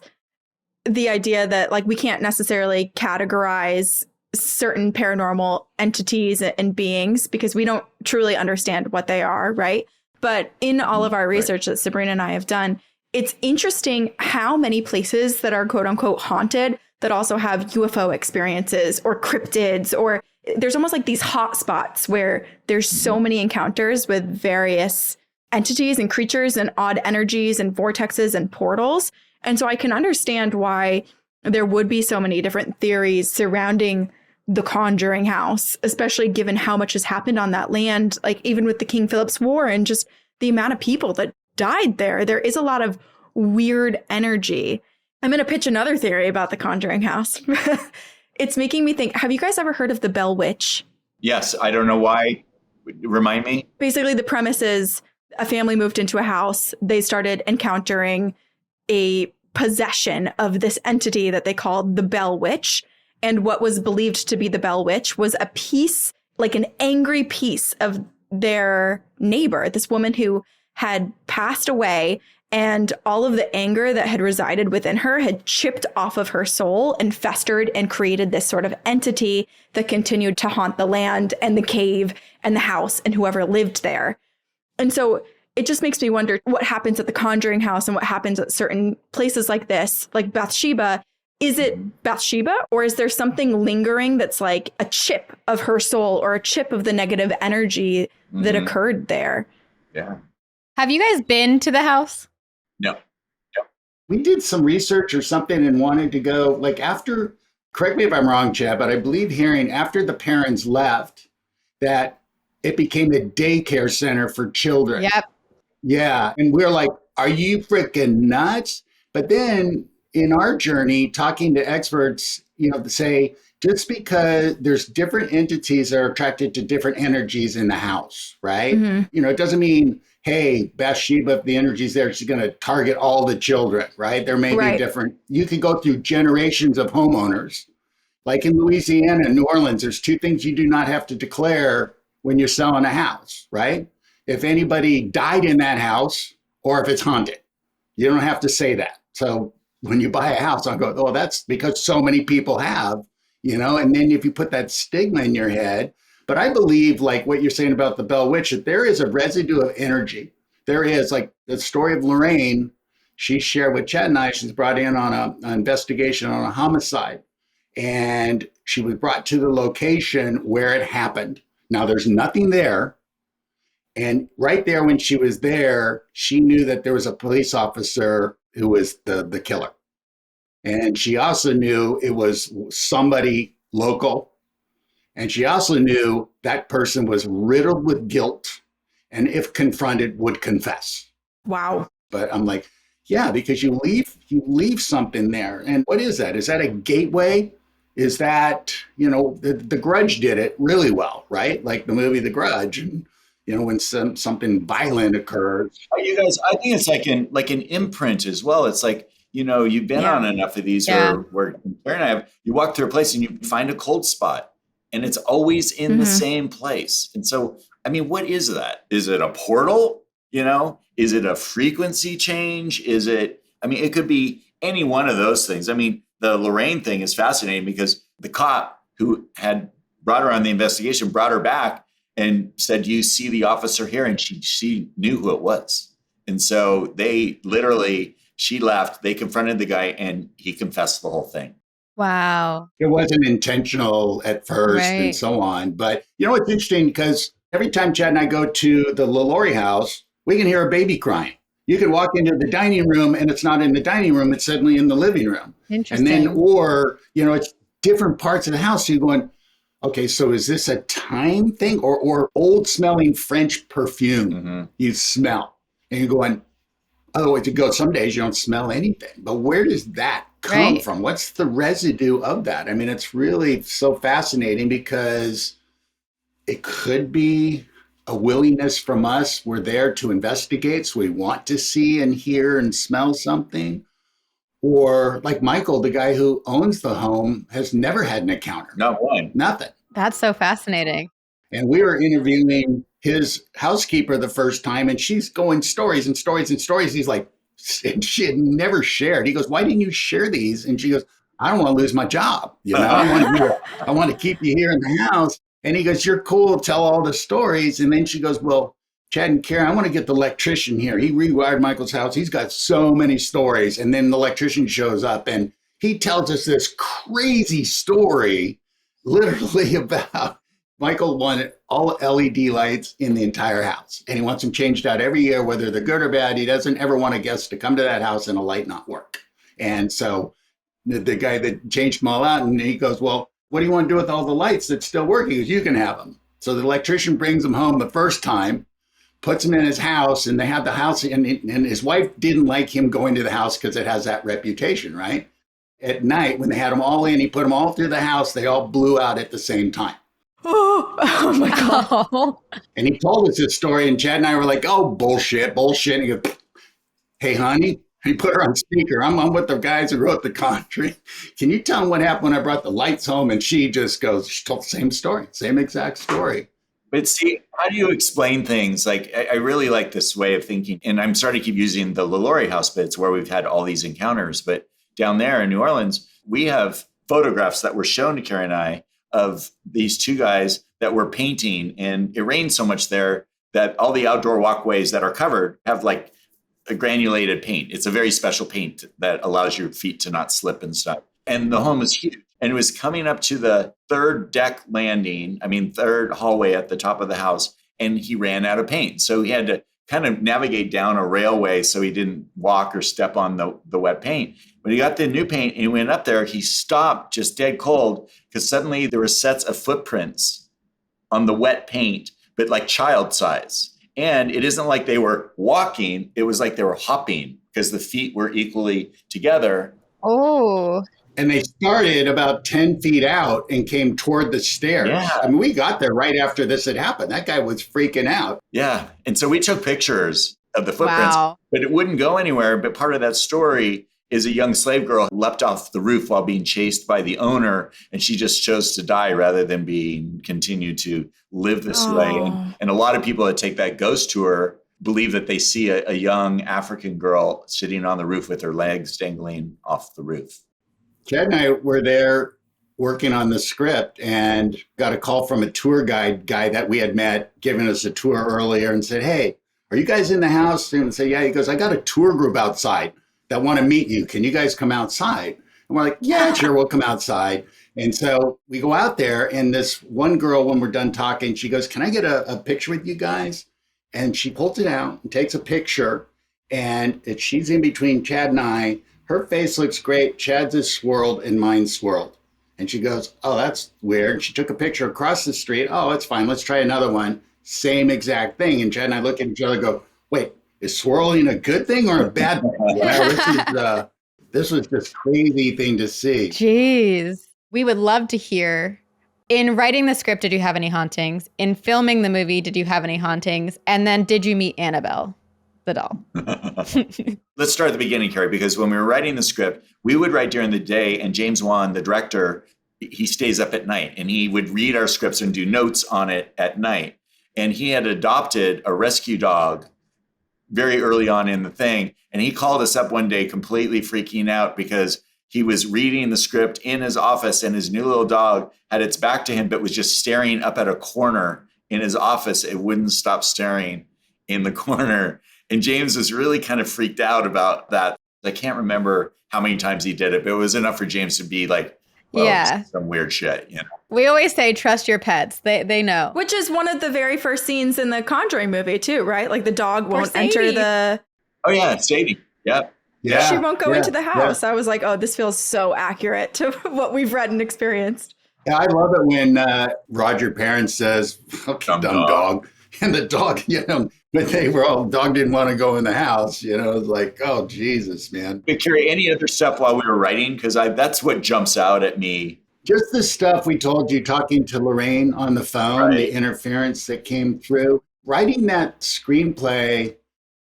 the idea that like we can't necessarily categorize certain paranormal entities and beings because we don't truly understand what they are, right? But in all of our research that Sabrina and I have done, it's interesting how many places that are quote unquote haunted that also have UFO experiences or cryptids, or there's almost like these hot spots where there's so many encounters with various entities and creatures and odd energies and vortexes and portals. And so I can understand why there would be so many different theories surrounding the Conjuring house, especially given how much has happened on that land, like even with the King Philip's War and just the amount of people that died there. There is a lot of weird energy. I'm going to pitch another theory about the Conjuring house. It's making me think, have you guys ever heard of the Bell Witch? Yes, I don't know why. Remind me. Basically, the premise is a family moved into a house. They started encountering a possession of this entity that they called the Bell Witch. And what was believed to be the Bell Witch was a piece, like an angry piece of their neighbor, this woman who had passed away, and all of the anger that had resided within her had chipped off of her soul and festered and created this sort of entity that continued to haunt the land and the cave and the house and whoever lived there. And so it just makes me wonder what happens at the Conjuring house and what happens at certain places like this, like Bathsheba. Is it Bathsheba, or is there something lingering that's like a chip of her soul or a chip of the negative energy that occurred there? Yeah. Have you guys been to the house? No. We did some research or something and wanted to go, like after, correct me if I'm wrong, Chad, but I believe hearing after the parents left that it became a daycare center for children. Yep. Yeah. And we're like, are you freaking nuts? But then in our journey, talking to experts, to say, just because there's different entities that are attracted to different energies in the house, right? It doesn't mean, hey, Bathsheba, if the energy's there, she's going to target all the children, right? There may be different, you can go through generations of homeowners. Like in Louisiana and New Orleans, there's 2 things you do not have to declare when you're selling a house, right? If anybody died in that house or if it's haunted, you don't have to say that. So when you buy a house, I'll go, oh, that's because so many people have, and then if you put that stigma in your head. But I believe, like what you're saying about the Bell Witch, that there is a residue of energy. There is, like the story of Lorraine, she shared with Chad and I, she's brought in on an investigation on a homicide. And she was brought to the location where it happened. Now there's nothing there. And right there when she was there, she knew that there was a police officer who was the killer. And she also knew it was somebody local. And she also knew that person was riddled with guilt and if confronted would confess. Wow. But I'm like, yeah, because you leave something there. And what is that? Is that a gateway? Is that, the Grudge did it really well, right? Like the movie The Grudge. And, when something violent occurs. You guys, I think it's like an imprint as well. It's like, you've been on enough of these where Karen and I have, you walk through a place and you find a cold spot and it's always in the same place. And so, I mean, what is that? Is it a portal? Is it a frequency change? It could be any one of those things. I mean, the Lorraine thing is fascinating because the cop who had brought her on the investigation brought her back and said, do you see the officer here? And she knew who it was. And so she left, they confronted the guy and he confessed the whole thing. Wow. It wasn't intentional at first and Right. so on. But you know, it's interesting because every time Chad and I go to the LaLaurie house, we can hear a baby crying. You can walk into the dining room and it's not in the dining room, it's suddenly in the living room. And then, Interesting. or, you know, it's different parts of the house. So you're going, okay, so is this a time thing or old smelling French perfume you smell? And you're going, oh, to go, some days you don't smell anything. But where does that come Right. from? What's the residue of that? I mean, it's really so fascinating because it could be a willingness from us. We're there to investigate, so we want to see and hear and smell something. Or like Michael, the guy who owns the home, has never had an encounter. Not one. Nothing. That's so fascinating. And we were interviewing his housekeeper the first time, and she's going stories and stories and stories. He's like, and she had never shared. He goes, why didn't you share these? And she goes, I don't want to lose my job. You know, I want to keep you here in the house. And he goes, you're cool. Tell all the stories. And then she goes, well, Chad and Carey, I want to get the electrician here. He rewired Michael's house. He's got so many stories. And then the electrician shows up and he tells us this crazy story, literally about Michael wanted all LED lights in the entire house, and he wants them changed out every year, whether they're good or bad. He doesn't ever want a guest to come to that house and a light not work. And so the guy that changed them all out, and he goes, well, what do you want to do with all the lights that's still working? He goes, you can have them. So the electrician brings them home the first time, puts them in his house, and they have the house, and his wife didn't like him going to the house because it has that reputation, right? At night, when they had them all in, he put them all through the house. They all blew out at the same time. Oh my God. Oh. And he told us this story, and Chad and I were like, oh, bullshit. And he goes, hey, honey. And he put her on speaker. I'm with the guys who wrote The Conjuring. Can you tell him what happened when I brought the lights home? And she just goes, she told the same story, same exact story. But see, how do you explain things? Like, I really like this way of thinking. And I'm starting to keep using the LaLaurie house bits where we've had all these encounters. But down there in New Orleans, we have photographs that were shown to Carey and I of these two guys that were painting. And it rained so much there that all the outdoor walkways that are covered have like a granulated paint. It's a very special paint that allows your feet to not slip and stuff. And the home was huge. And it was coming up to the third third hallway at the top of the house. And he ran out of paint. So he had to kind of navigate down a railway so he didn't walk or step on the wet paint. When he got the new paint and he went up there, he stopped just dead cold because suddenly there were sets of footprints on the wet paint, but like child size. And it isn't like they were walking. It was like they were hopping because the feet were equally together. Oh. And they started about 10 feet out and came toward the stairs. Yeah. I mean, we got there right after this had happened. That guy was freaking out. Yeah. And so we took pictures of the footprints, Wow. but it wouldn't go anywhere. But part of that story is a young slave girl leapt off the roof while being chased by the owner. And she just chose to die rather than continue to live this way. And a lot of people that take that ghost tour believe that they see a young African girl sitting on the roof with her legs dangling off the roof. Chad and I were there working on the script and got a call from a tour guide guy that we had met, giving us a tour earlier, and said, hey, are you guys in the house? And say, yeah. He goes, I got a tour group outside that want to meet you. Can you guys come outside? And we're like, yeah, sure, we'll come outside. And so we go out there, and this one girl, when we're done talking, she goes, can I get a picture with you guys? And she pulls it out and takes a picture, and she's in between Chad and I. Her face looks great. Chad's is swirled and mine's swirled. And she goes, oh, that's weird. She took a picture across the street. Oh, it's fine. Let's try another one. Same exact thing. And Chad and I look at each other and go, wait, is swirling a good thing or a bad thing? You know, this was just crazy thing to see. Jeez. We would love to hear. In writing the script, did you have any hauntings? In filming the movie, did you have any hauntings? And then did you meet Annabelle, the doll? Let's start at the beginning, Carey, because when we were writing the script, we would write during the day, and James Wan, the director, he stays up at night, and he would read our scripts and do notes on it at night. And he had adopted a rescue dog very early on in the thing. And he called us up one day completely freaking out because he was reading the script in his office, and his new little dog had its back to him, but was just staring up at a corner in his office. It wouldn't stop staring in the corner. And James was really kind of freaked out about that. I can't remember how many times he did it, but it was enough for James to be like Yeah. some weird shit, We always say trust your pets. They know. Which is one of the very first scenes in the Conjuring movie too, right? Like the dog won't enter the... Oh yeah, Sadie. Yep. Yeah. She won't go into the house. Yeah. I was like, oh, this feels so accurate to what we've read and experienced. Yeah, I love it when Roger Perrin says, okay, dumb dog. And the dog, but they were all, dog didn't want to go in the house, it's like, oh, Jesus, man. But Carrie, any other stuff while we were writing? Because that's what jumps out at me. Just the stuff we told you, talking to Lorraine on the phone, Right. The interference that came through. Writing that screenplay,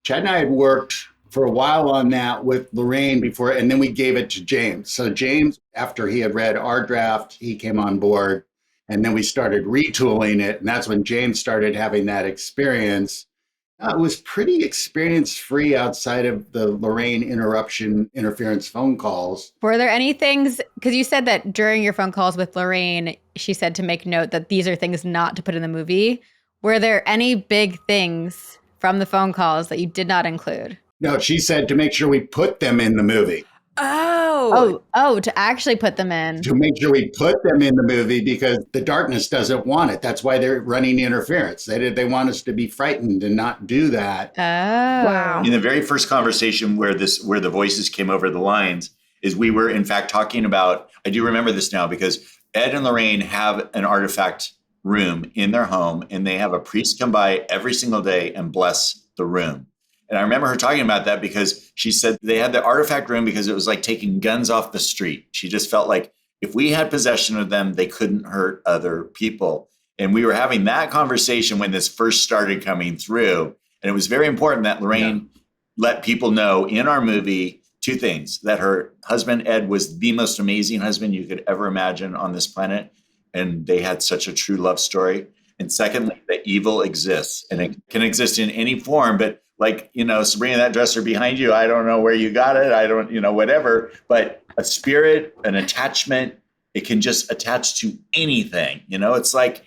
Chad and I had worked for a while on that with Lorraine before, and then we gave it to James. So James, after he had read our draft, he came on board, and then we started retooling it. And that's when James started having that experience. It was pretty experience-free outside of the Lorraine interference phone calls. Were there any things, because you said that during your phone calls with Lorraine, she said to make note that these are things not to put in the movie. Were there any big things from the phone calls that you did not include? No, she said to make sure we put them in the movie. Oh, to actually put them in. To make sure we put them in the movie because the darkness doesn't want it. That's why they're running interference. They want us to be frightened and not do that. Oh. Wow. In the very first conversation where the voices came over the lines is we were in fact talking about, I do remember this now because Ed and Lorraine have an artifact room in their home and they have a priest come by every single day and bless the room. And I remember her talking about that because she said they had the artifact room because it was like taking guns off the street. She just felt like if we had possession of them, they couldn't hurt other people. And we were having that conversation when this first started coming through. And it was very important that Lorraine let people know in our movie two things, that her husband, Ed, was the most amazing husband you could ever imagine on this planet. And they had such a true love story. And secondly, that evil exists and it can exist in any form, but like, Sabrina, that dresser behind you, I don't know where you got it. I don't, whatever. But a spirit, an attachment, it can just attach to anything. It's like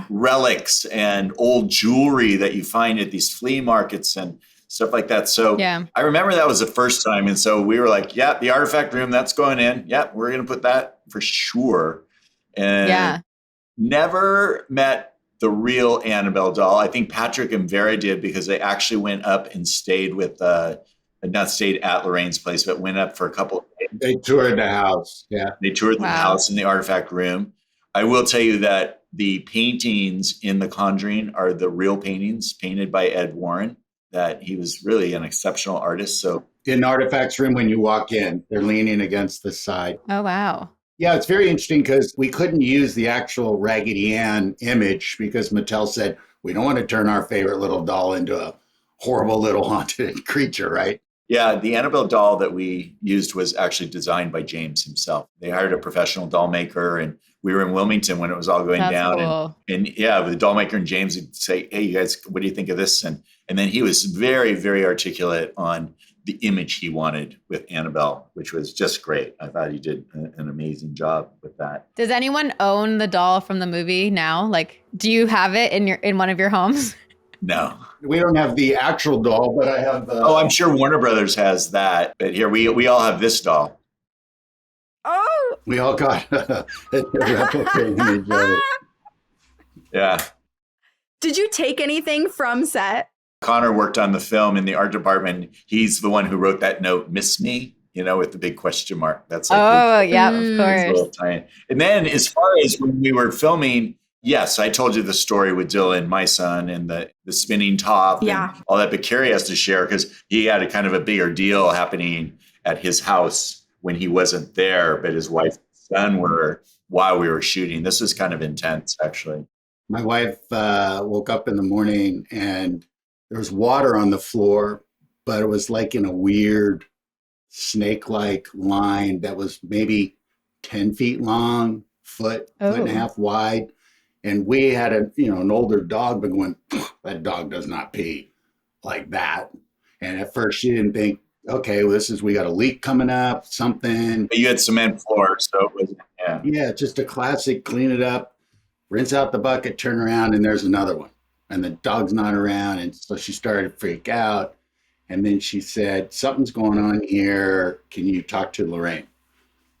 relics and old jewelry that you find at these flea markets and stuff like that. So I remember that was the first time. And so we were like, yeah, the artifact room, that's going in. Yeah, we're going to put that for sure. And never met the real Annabelle doll. I think Patrick and Vera did because they actually went up and stayed with, not stayed at Lorraine's place, but went up for a couple of days. They toured the house. Yeah. They toured the house in the artifact room. I will tell you that the paintings in The Conjuring are the real paintings painted by Ed Warren, that he was really an exceptional artist. So in the artifacts room, when you walk in, they're leaning against the side. Oh, wow. Yeah, it's very interesting because we couldn't use the actual Raggedy Ann image because Mattel said, we don't want to turn our favorite little doll into a horrible little haunted creature, right? Yeah, the Annabelle doll that we used was actually designed by James himself. They hired a professional doll maker and we were in Wilmington when it was all going down. Cool. And with the doll maker and James would say, hey, you guys, what do you think of this? And then he was very, very articulate on the image he wanted with Annabelle, which was just great. I thought he did an amazing job with that. Does anyone own the doll from the movie now? Like, do you have it in one of your homes? No. We don't have the actual doll, but I have the... Oh, I'm sure Warner Brothers has that. But here, we all have this doll. Oh! We all got a replica image of it. Yeah. Did you take anything from set? Connor worked on the film in the art department. He's the one who wrote that note, "Miss me," with the big question mark. That's like of course. And then as far as when we were filming, yes, I told you the story with Dylan, my son, and the spinning top and all that. But Carrie has to share because he had a kind of a bigger deal happening at his house when he wasn't there, but his wife and son were while we were shooting. This was kind of intense, actually. My wife woke up in the morning and there was water on the floor, but it was like in a weird snake-like line that was maybe 10 feet long, foot and a half wide. And we had an older dog, but going, that dog does not pee like that. And at first she didn't think, okay, well, we got a leak coming up, something. But you had cement floor, so it was, Yeah, just a classic, clean it up, rinse out the bucket, turn around, and there's another one. And the dog's not around. And so she started to freak out. And then she said, something's going on here. Can you talk to Lorraine?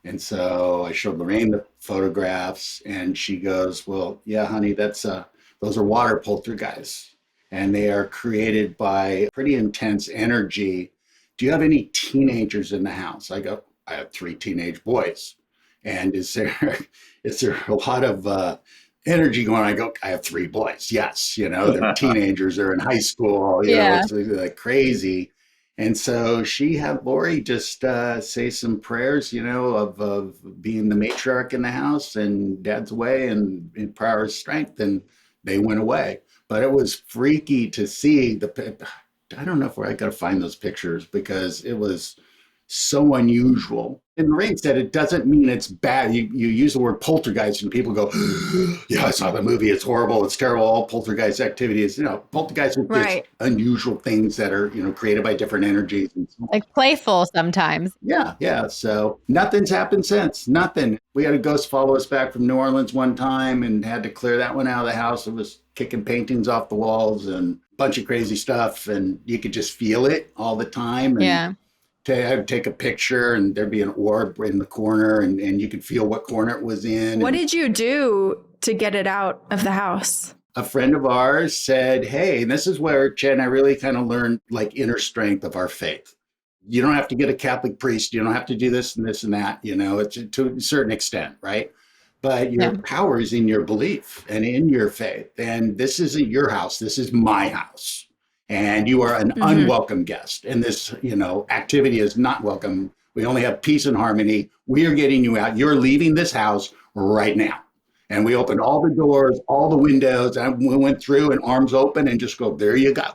And so I showed Lorraine the photographs, and she goes, "Well, yeah, honey, those are water poltergeists, and they are created by pretty intense energy. Do you have any teenagers in the house?" I go, "I have 3 teenage boys." "And is there is there a lot of energy going on?" I go, "I have 3 boys. Yes, they're teenagers, they're in high school, Yeah. it's like crazy." And so she had Lori just say some prayers, of being the matriarch in the house and dad's away and in power of strength, and they went away. But it was freaky to see I don't know if I got to find those pictures because it was so unusual. And Lorraine said it doesn't mean it's bad. You use the word poltergeist and people go, "Yeah, I saw the movie. It's horrible. It's terrible. All poltergeist activity is, poltergeist are just Right. unusual things that are, created by different energies and so on." Like playful sometimes. Yeah, yeah. So nothing's happened since. Nothing. We had a ghost follow us back from New Orleans one time and had to clear that one out of the house. It was kicking paintings off the walls and a bunch of crazy stuff. And you could just feel it all the time. And Yeah. I would take a picture and there'd be an orb in the corner and you could feel what corner it was in. What And did you do to get it out of the house? a friend of ours said, "Hey," and this is where Chad and I really kind of learned like inner strength of our faith. You don't have to get a Catholic priest. You don't have to do this and this and that. It's to a certain extent, right? But your Yeah. power is in your belief and in your faith. And this isn't your house. This is my house. And you are an unwelcome guest. And this, activity is not welcome. We only have peace and harmony. We are getting you out. You're leaving this house right now. And we opened all the doors, all the windows, and we went through and arms open and just go, "There you go."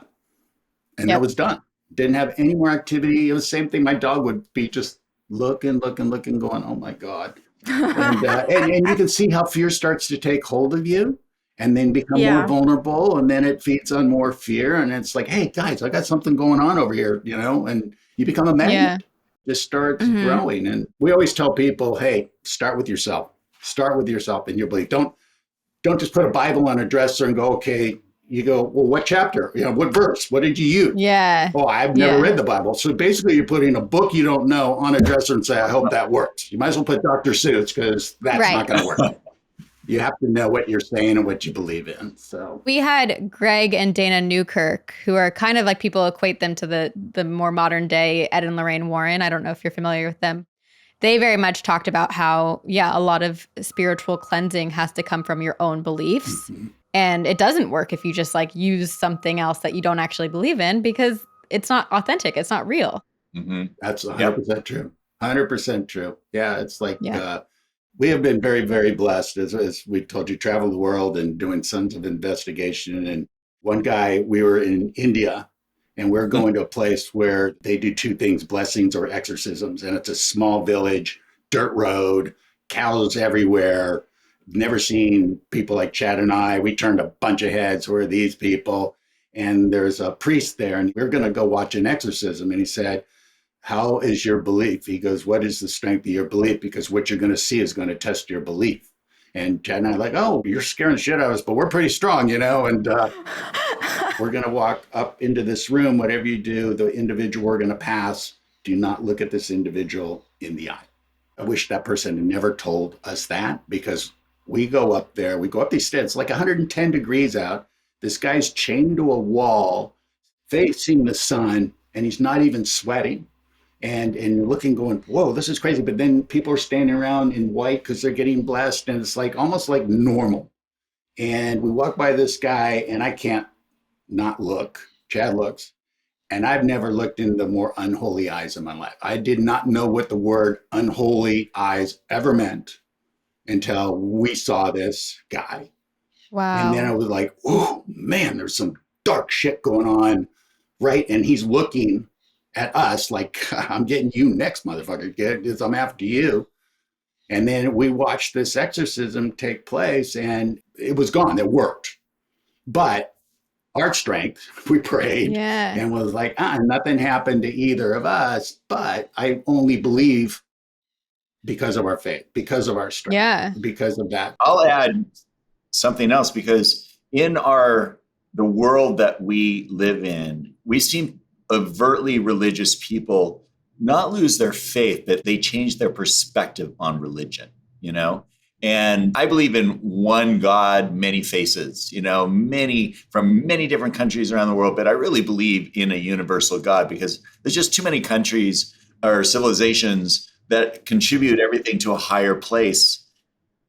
And that Yep. was done. Didn't have any more activity. It was the same thing. My dog would be just looking, going, "Oh my God." And you can see how fear starts to take hold of you and then become more Yeah. vulnerable. And then it feeds on more fear. And it's like, "Hey, guys, I got something going on over here," and you become a magnet. Yeah. Just starts Mhm. growing. And we always tell people, "Hey, start with yourself. Start with yourself and your belief. Don't just put a Bible on a dresser and go, okay." You go, "Well, what chapter? What verse? What did you use?" Yeah. "Oh, I've never Yeah. read the Bible." So basically, you're putting a book you don't know on a dresser and say, "I hope that works." You might as well put Dr. Seuss because that's Right. not going to work. You have to know what you're saying and what you believe in. So We had Greg and Dana Newkirk, who are kind of like people equate them to the more modern day Ed and Lorraine Warren. I don't know if you're familiar with them. They very much talked about how, yeah, a lot of spiritual cleansing has to come from your own beliefs. mhm. And it doesn't work if you just like use something else that you don't actually believe in because it's not authentic. It's not real. That's 100% true. 100% true. Yeah, it's like Yeah. we have been very, very blessed, as we told you, travel the world and doing tons of investigation. And one guy, we were in India and we're going to a place where they do 2 things, blessings or exorcisms. And it's a small village, dirt road, cows everywhere. Never seen people like Chad and I. We turned a bunch of heads. Who are these people? And there's a priest there and we're going to go watch an exorcism. And he said, "How is your belief?" He goes, "What is the strength of your belief? Because what you're going to see is going to test your belief." And Chad and I are like, "Oh, you're scaring the shit out of us, but we're pretty strong, and we're going to walk up into this room. Whatever you do, the individual we're going to pass, do not look at this individual in the eye." I wish that person had never told us that because we go up there, we go up these stairs, it's like 110 degrees out. This guy's chained to a wall facing the sun and he's not even sweating. And you're looking, going, "Whoa, this is crazy." But then people are standing around in white because they're getting blessed, and it's like almost like normal. And we walk by this guy, and I can't not look. Chad looks, and I've never looked into more unholy eyes in my life. I did not know what the word unholy eyes ever meant until we saw this guy. And then I Wow. was like, "Oh man, there's some dark shit going on," right? And he's looking at us like, "I'm getting you next, motherfucker. Get this, I'm after you." And then we watched this exorcism take place and it was gone. It worked. But our strength, we prayed Yeah. and was like, nothing happened to either of us. But I only believe because of our faith, because of our strength, Yeah. because of that. I'll add something else because in the world that we live in, we seem overtly religious people not lose their faith, but they change their perspective on religion, you know? And I believe in one God, many faces, you know, many from many different countries around the world. But I really believe in a universal God because there's just too many countries or civilizations that contribute everything to a higher place,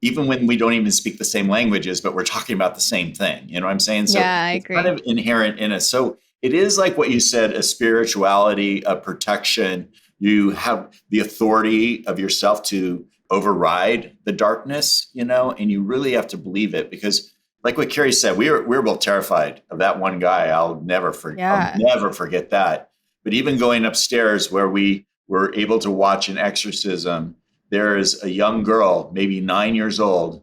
even when we don't even speak the same languages, but we're talking about the same thing. You know what I'm saying? So Yeah, I it's agree. kind of inherent in us. So it is like what you said, a spirituality, a protection. You have the authority of yourself to override the darkness, you know, and you really have to believe it because like what Carrie said, we were both terrified of that one guy. I'll never forget that. But even going upstairs where we were able to watch an exorcism, there is a young girl, maybe 9 years old,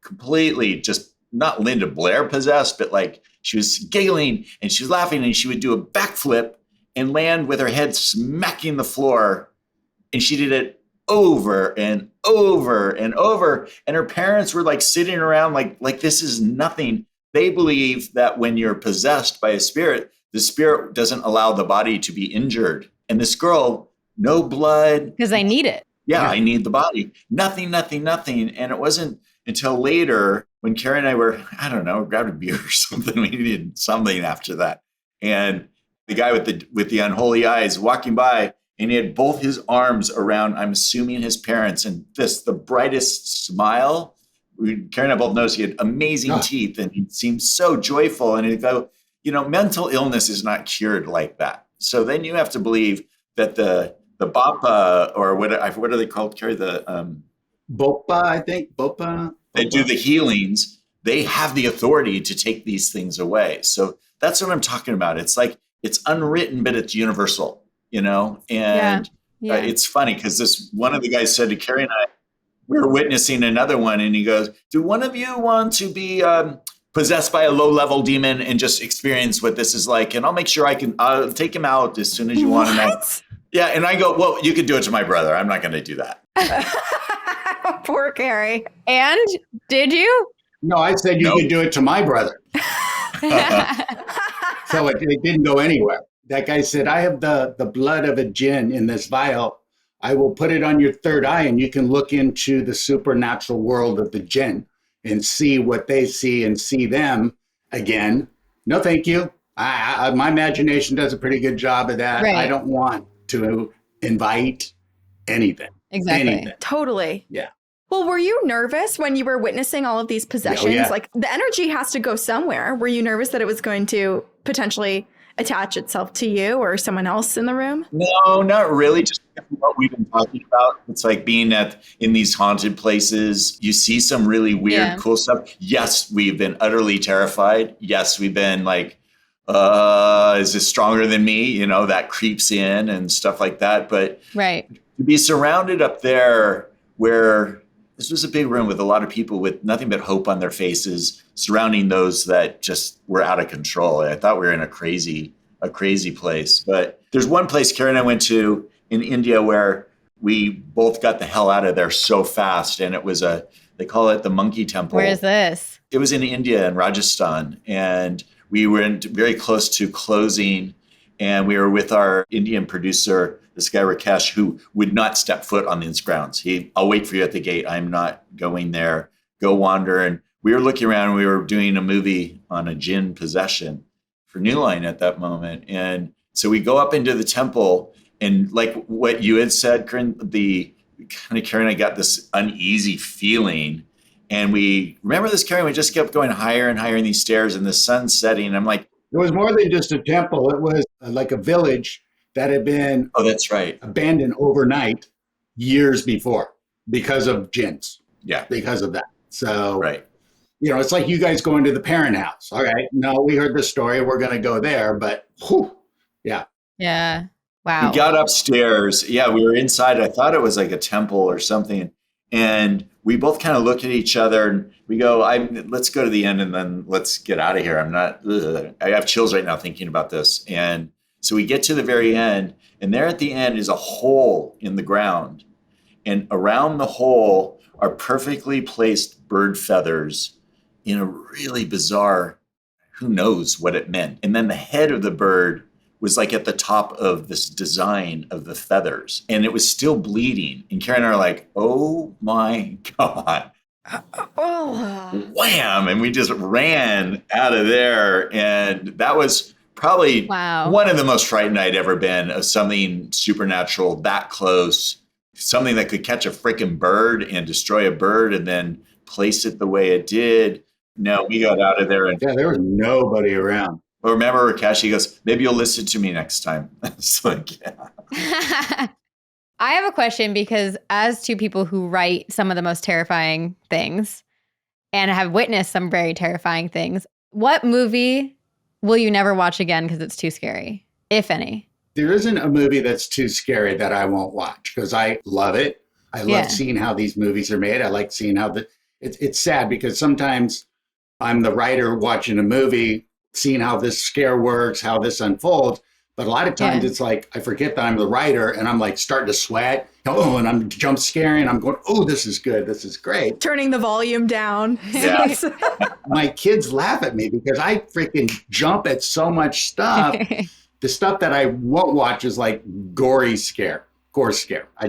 completely just not Linda Blair possessed, but like she was giggling and she was laughing and she would do a backflip and land with her head smacking the floor. And she did it over and over and over. And her parents were like sitting around like this is nothing. They believe that when you're possessed by a spirit, the spirit doesn't allow the body to be injured. And this girl, no blood. Because I need it. Yeah, I need the body. Nothing. And it wasn't until later when Carrie and I were, I don't know, grabbed a beer or something. We needed something after that. And the guy with the unholy eyes walking by, and he had both his arms around, I'm assuming his parents, and the brightest smile. Carrie and I both noticed he had amazing teeth, and he seemed so joyful. And he'd go, you know, mental illness is not cured like that. So then you have to believe that the Bapa, or what are they called, Carrie? The Bopa, I think. Bopa. They do the healings. They have the authority to take these things away. So that's what I'm talking about. It's like it's unwritten, but it's universal, you know? And it's funny because one of the guys said to Carrie and I, we were witnessing another one, and he goes, do one of you want to be possessed by a low-level demon and just experience what this is like? And I'll make sure I'll take him out as soon as you want him out. Yeah, and I go, well, you could do it to my brother. I'm not going to do that. Poor Carrie. And did you? No, I said you could do it to my brother. So it didn't go anywhere. That guy said, I have the blood of a jinn in this vial. I will put it on your third eye and you can look into the supernatural world of the jinn and see what they see and see them again. No, thank you. My imagination does a pretty good job of that. Right. I don't want to invite anything. Exactly. Anything. Totally. Yeah. Well, were you nervous when you were witnessing all of these possessions? Oh, yeah. Like the energy has to go somewhere. Were you nervous that it was going to potentially attach itself to you or someone else in the room? No, not really. Just what we've been talking about. It's like being in these haunted places. You see some really weird, cool stuff. Yes, we've been utterly terrified. Yes, we've been like, is this stronger than me? You know, that creeps in and stuff like that. But to be surrounded up there where this was a big room with a lot of people with nothing but hope on their faces, surrounding those that just were out of control. I thought we were in a crazy place. But there's one place Carrie and I went to in India where we both got the hell out of there so fast. And it was they call it the Monkey Temple. Where is this? It was in India and Rajasthan. And we were very close to closing. And we were with our Indian producer, this guy Rakesh, who would not step foot on these grounds. I'll wait for you at the gate. I'm not going there. Go wander. And we were looking around and we were doing a movie on a jinn possession for New Line at that moment. And so we go up into the temple, and like what you had said, Corinne, Carrie and I got this uneasy feeling. And we remember this, Carrie, we just kept going higher and higher in these stairs, and the sun's setting. And I'm like, it was more than just a temple. It was like a village that had been that's right, abandoned overnight years before because of jinns. Yeah. Because of that. So, you know, it's like you guys going to the parent house. All right. No, we heard the story. We're going to go there. But yeah. Yeah. Wow. We got upstairs. Yeah, we were inside. I thought it was like a temple or something. And we both kind of looked at each other and we go, let's go to the end and then let's get out of here. I have chills right now thinking about this. And so we get to the very end, and there at the end is a hole in the ground. And around the hole are perfectly placed bird feathers in a really bizarre, who knows what it meant. And then the head of the bird was like at the top of this design of the feathers, and it was still bleeding. And Karen and I are like, oh my God. Oh. Wham! And we just ran out of there. And that was probably one of the most frightened I'd ever been of something supernatural that close, something that could catch a freaking bird and destroy a bird and then place it the way it did. No, we got out of there. And yeah, there was nobody around. Remember, Rakesh, he goes, maybe you'll listen to me next time. It's like, yeah. I have a question, because as two people who write some of the most terrifying things and have witnessed some very terrifying things, what movie will you never watch again because it's too scary, if any? There isn't a movie that's too scary that I won't watch, because I love it. I love seeing how these movies are made. I like seeing how it's sad, because sometimes I'm the writer watching a movie, seeing how this scare works, how this unfolds. But a lot of times it's like, I forget that I'm the writer and I'm like starting to sweat. Oh, and I'm jump scaring. I'm going, oh, this is good. This is great. Turning the volume down. Yeah. My kids laugh at me because I freaking jump at so much stuff. The stuff that I won't watch is like gore scare. I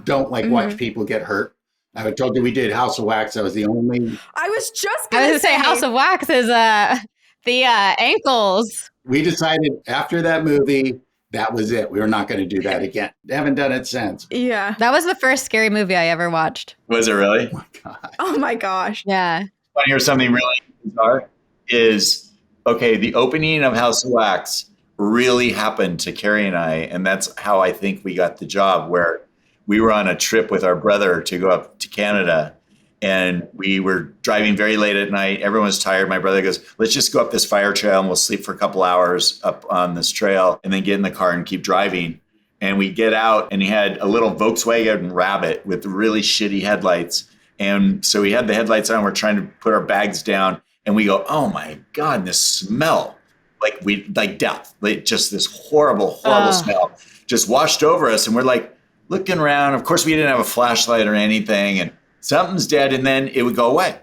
don't like watch people get hurt. I told you we did House of Wax. That was the only. I was just going to say House of Wax is the ankles. We decided after that movie, that was it. We were not going to do that again. Haven't done it since. Yeah. That was the first scary movie I ever watched. Was it really? Oh my God. Oh my gosh. Yeah. Want to hear something really bizarre? The opening of House of Wax really happened to Carrie and I, and that's how I think we got the job, where we were on a trip with our brother to go up to Canada, and we were driving very late at night. Everyone was tired. My brother goes, let's just go up this fire trail and we'll sleep for a couple hours up on this trail and then get in the car and keep driving. And we get out, and he had a little Volkswagen Rabbit with really shitty headlights. And so we had the headlights on. We're trying to put our bags down, and we go, oh my God, and this smell, like death, like just this horrible smell just washed over us. And we're like looking around. Of course, we didn't have a flashlight or anything, and something's dead, and then it would go away.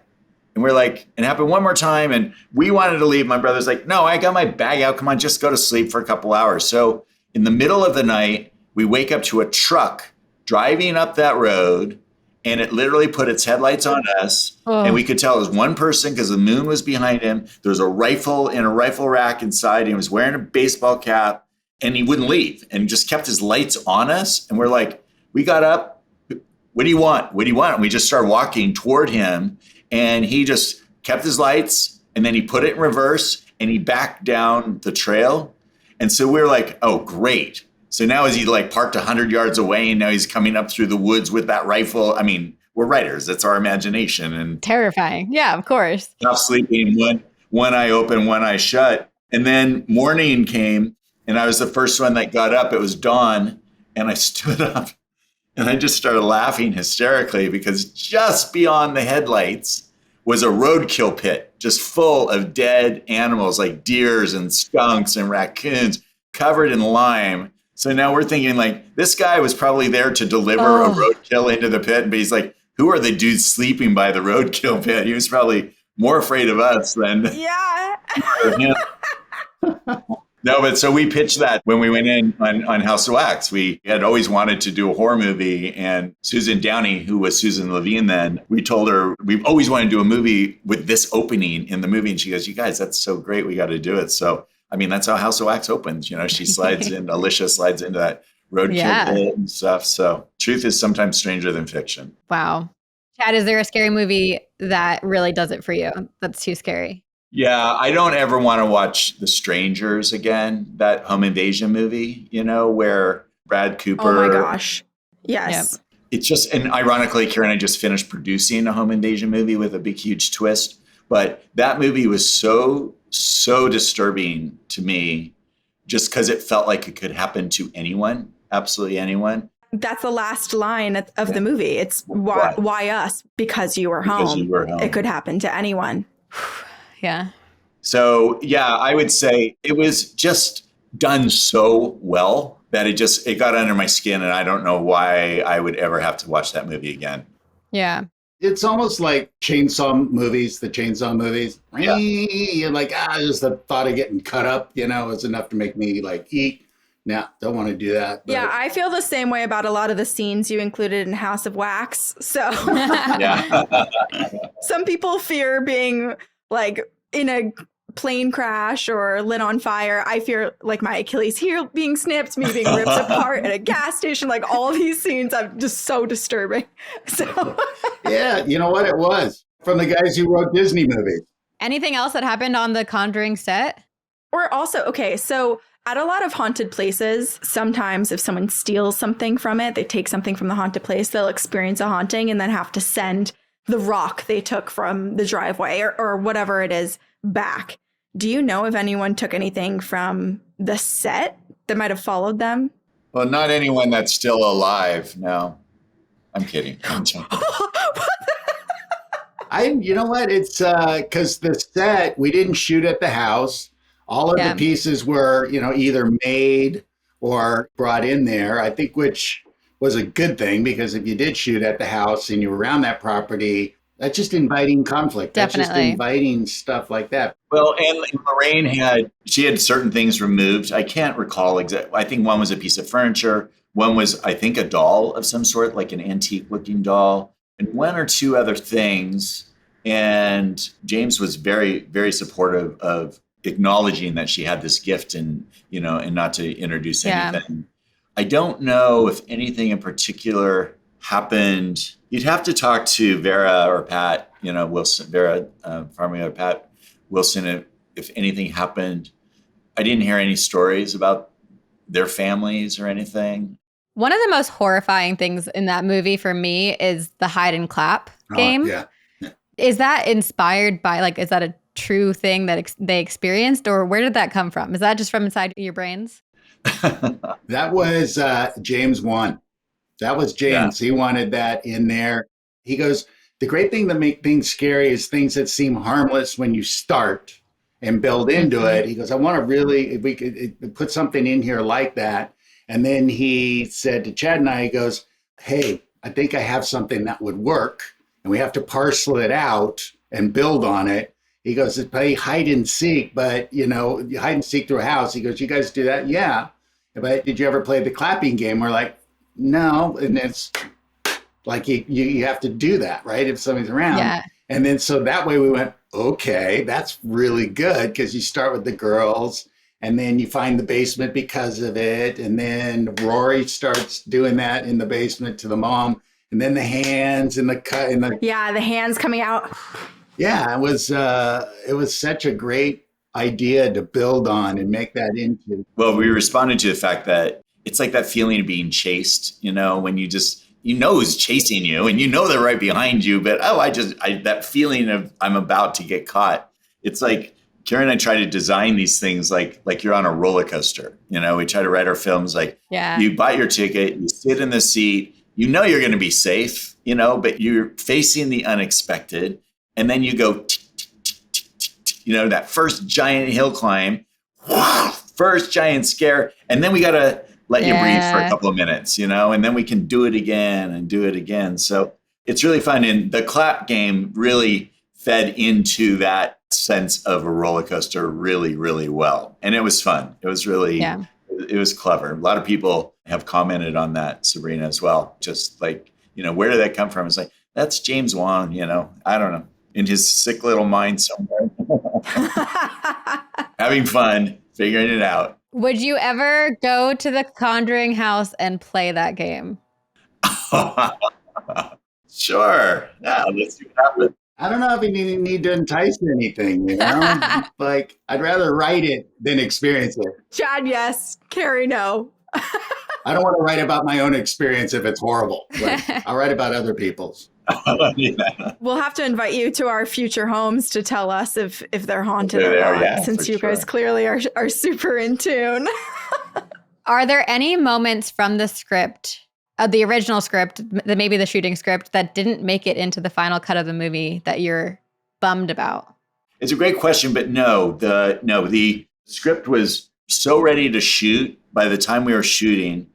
And we're like, it happened one more time, and we wanted to leave. My brother's like, no, I got my bag out. Come on, just go to sleep for a couple hours. So in the middle of the night, we wake up to a truck driving up that road, and it literally put its headlights on us. Oh. And we could tell it was one person because the moon was behind him. There was a rifle in a rifle rack inside. He was wearing a baseball cap, and he wouldn't leave and just kept his lights on us. And we're like, we got up. What do you want? What do you want? And we just started walking toward him, and he just kept his lights, and then he put it in reverse, and he backed down the trail. And so we were like, oh, great. So now is he like parked 100 yards away, and now he's coming up through the woods with that rifle? I mean, we're writers. That's our imagination. And terrifying. Yeah, of course. Half sleeping, one eye open, one eye shut. And then morning came, and I was the first one that got up. It was dawn, and I stood up. And I just started laughing hysterically, because just beyond the headlights was a roadkill pit, just full of dead animals like deers and skunks and raccoons covered in lime. So now we're thinking like, this guy was probably there to deliver a roadkill into the pit. But he's like, who are the dudes sleeping by the roadkill pit? He was probably more afraid of us than him. No, but so we pitched that when we went in on House of Wax. We had always wanted to do a horror movie, and Susan Downey, who was Susan Levine then, we told her we've always wanted to do a movie with this opening in the movie. And she goes, you guys, that's so great. We got to do it. So, I mean, that's how House of Wax opens. You know, she slides in, Alicia slides into that roadkill pit and stuff. So truth is sometimes stranger than fiction. Wow. Chad, is there a scary movie that really does it for you? That's too scary. Yeah, I don't ever want to watch The Strangers again, that home invasion movie, you know, where Brad Cooper. Oh my gosh. Yes. Yep. It's just, and ironically, Karen and I just finished producing a home invasion movie with a big, huge twist. But that movie was so disturbing to me, just because it felt like it could happen to anyone, absolutely anyone. That's the last line of the movie. It's why us? Because you were home. You were home. It could happen to anyone. Yeah. So, yeah, I would say it was just done so well that it got under my skin, and I don't know why I would ever have to watch that movie again. Yeah. It's almost like chainsaw movies, the chainsaw movies. Yeah. You're like, just the thought of getting cut up, is enough to make me like eat. No, don't want to do that. But. Yeah, I feel the same way about a lot of the scenes you included in House of Wax. So Yeah. some people fear being like in a plane crash or lit on fire. I fear like my Achilles heel being snipped, me being ripped apart at a gas station. Like all these scenes are just so disturbing. So Yeah, you know what it was? From the guys who wrote Disney movies. Anything else that happened on the Conjuring set? or also, okay, so at a lot of haunted places, sometimes if someone steals something from it, they take something from the haunted place, they'll experience a haunting and then have to send the rock they took from the driveway or whatever it is back. Do you know if anyone took anything from the set that might have followed them? Well, not anyone that's still alive. No, I'm kidding. I'm joking. You know what? It's because the set, we didn't shoot at the house. All of Yeah. the pieces were, either made or brought in there, I think, which was a good thing, because if you did shoot at the house and you were around that property, that's just inviting conflict. That's just Definitely. inviting stuff like that. Well, and Lorraine had certain things removed. I can't recall exactly. I think one was a piece of furniture. One was, I think, a doll of some sort, like an antique looking doll, and one or two other things. And James was very, very supportive of acknowledging that she had this gift and not to introduce anything. I don't know if anything in particular happened. You'd have to talk to Vera or Pat, Wilson, Vera Farmiga or Pat Wilson, if anything happened. I didn't hear any stories about their families or anything. One of the most horrifying things in that movie for me is the hide and clap game. Yeah. Is that inspired by, is that a true thing that they experienced, or where did that come from? Is that just from inside your brains? That was James one. That was James. Yeah. He wanted that in there. He goes, the great thing that make things scary is things that seem harmless when you start and build into it. He goes, I want to really, if we could put something in here like that. And then he said to Chad and I, he goes, hey, I think I have something that would work. And we have to parcel it out and build on it. He goes, it's play hide and seek, but you hide and seek through a house. He goes, you guys do that? Yeah. But did you ever play the clapping game? We're like, no. And it's like, you have to do that, right? If somebody's around. Yeah. And then, so that way we went, okay, that's really good. Because you start with the girls and then you find the basement because of it. And then Rory starts doing that in the basement to the mom. And then the hands and the cut and the hands coming out. Yeah, it was such a great idea to build on and make that into. Well, we responded to the fact that it's like that feeling of being chased, when you just who's chasing you and they're right behind you, but that feeling of I'm about to get caught. It's like Carey and I try to design these things like you're on a roller coaster. We try to write our films like you buy your ticket, you sit in the seat. You're going to be safe, but you're facing the unexpected. And then you go, that first giant hill climb, first giant scare. And then we got to let you breathe for a couple of minutes, and then we can do it again and do it again. So it's really fun. And the clap game really fed into that sense of a roller coaster really, really well. And it was fun. It was really, it was clever. A lot of people have commented on that, Sabrina, as well. Just like, where did that come from? It's like, that's James Wan, I don't know, in his sick little mind somewhere. Having fun, figuring it out. Would you ever go to the Conjuring house and play that game? Sure. Yeah, let's see what happens. I don't know if you need to entice anything, like I'd rather write it than experience it. Chad, yes. Carey, no. I don't want to write about my own experience if it's horrible. I'll write about other people's. Yeah. We'll have to invite you to our future homes to tell us if they're haunted or not, since you guys clearly are super in tune. Are there any moments from the script, the original script, maybe the shooting script, that didn't make it into the final cut of the movie that you're bummed about? It's a great question, but no, the script was so ready to shoot by the time we were shooting.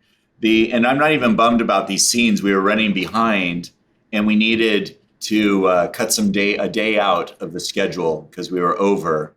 And I'm not even bummed about these scenes we were running behind, and we needed to cut a day out of the schedule because we were over.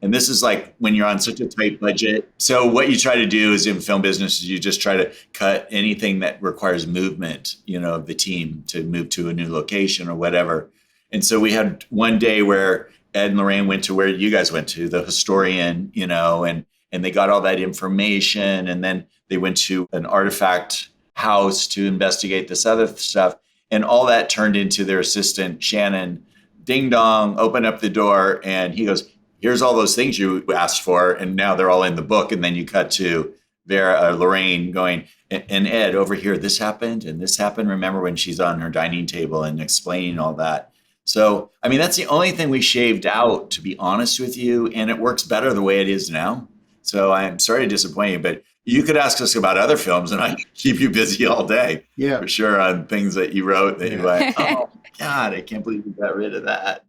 And this is like when you're on such a tight budget. So what you try to do is in film business is you just try to cut anything that requires movement, of the team to move to a new location or whatever. And so we had one day where Ed and Lorraine went to where you guys went to, the historian, and they got all that information. And then they went to an artifact house to investigate this other stuff. And all that turned into their assistant, Shannon, ding dong, open up the door. And he goes, here's all those things you asked for. And now they're all in the book. And then you cut to Lorraine going, and Ed over here, this happened and this happened. Remember when she's on her dining table and explaining all that. So, I mean, that's the only thing we shaved out, to be honest with you. And it works better the way it is now. So I'm sorry to disappoint you, but you could ask us about other films and I could keep you busy all day. Yeah. For sure, on things that you wrote that you're like, oh, God, I can't believe you got rid of that.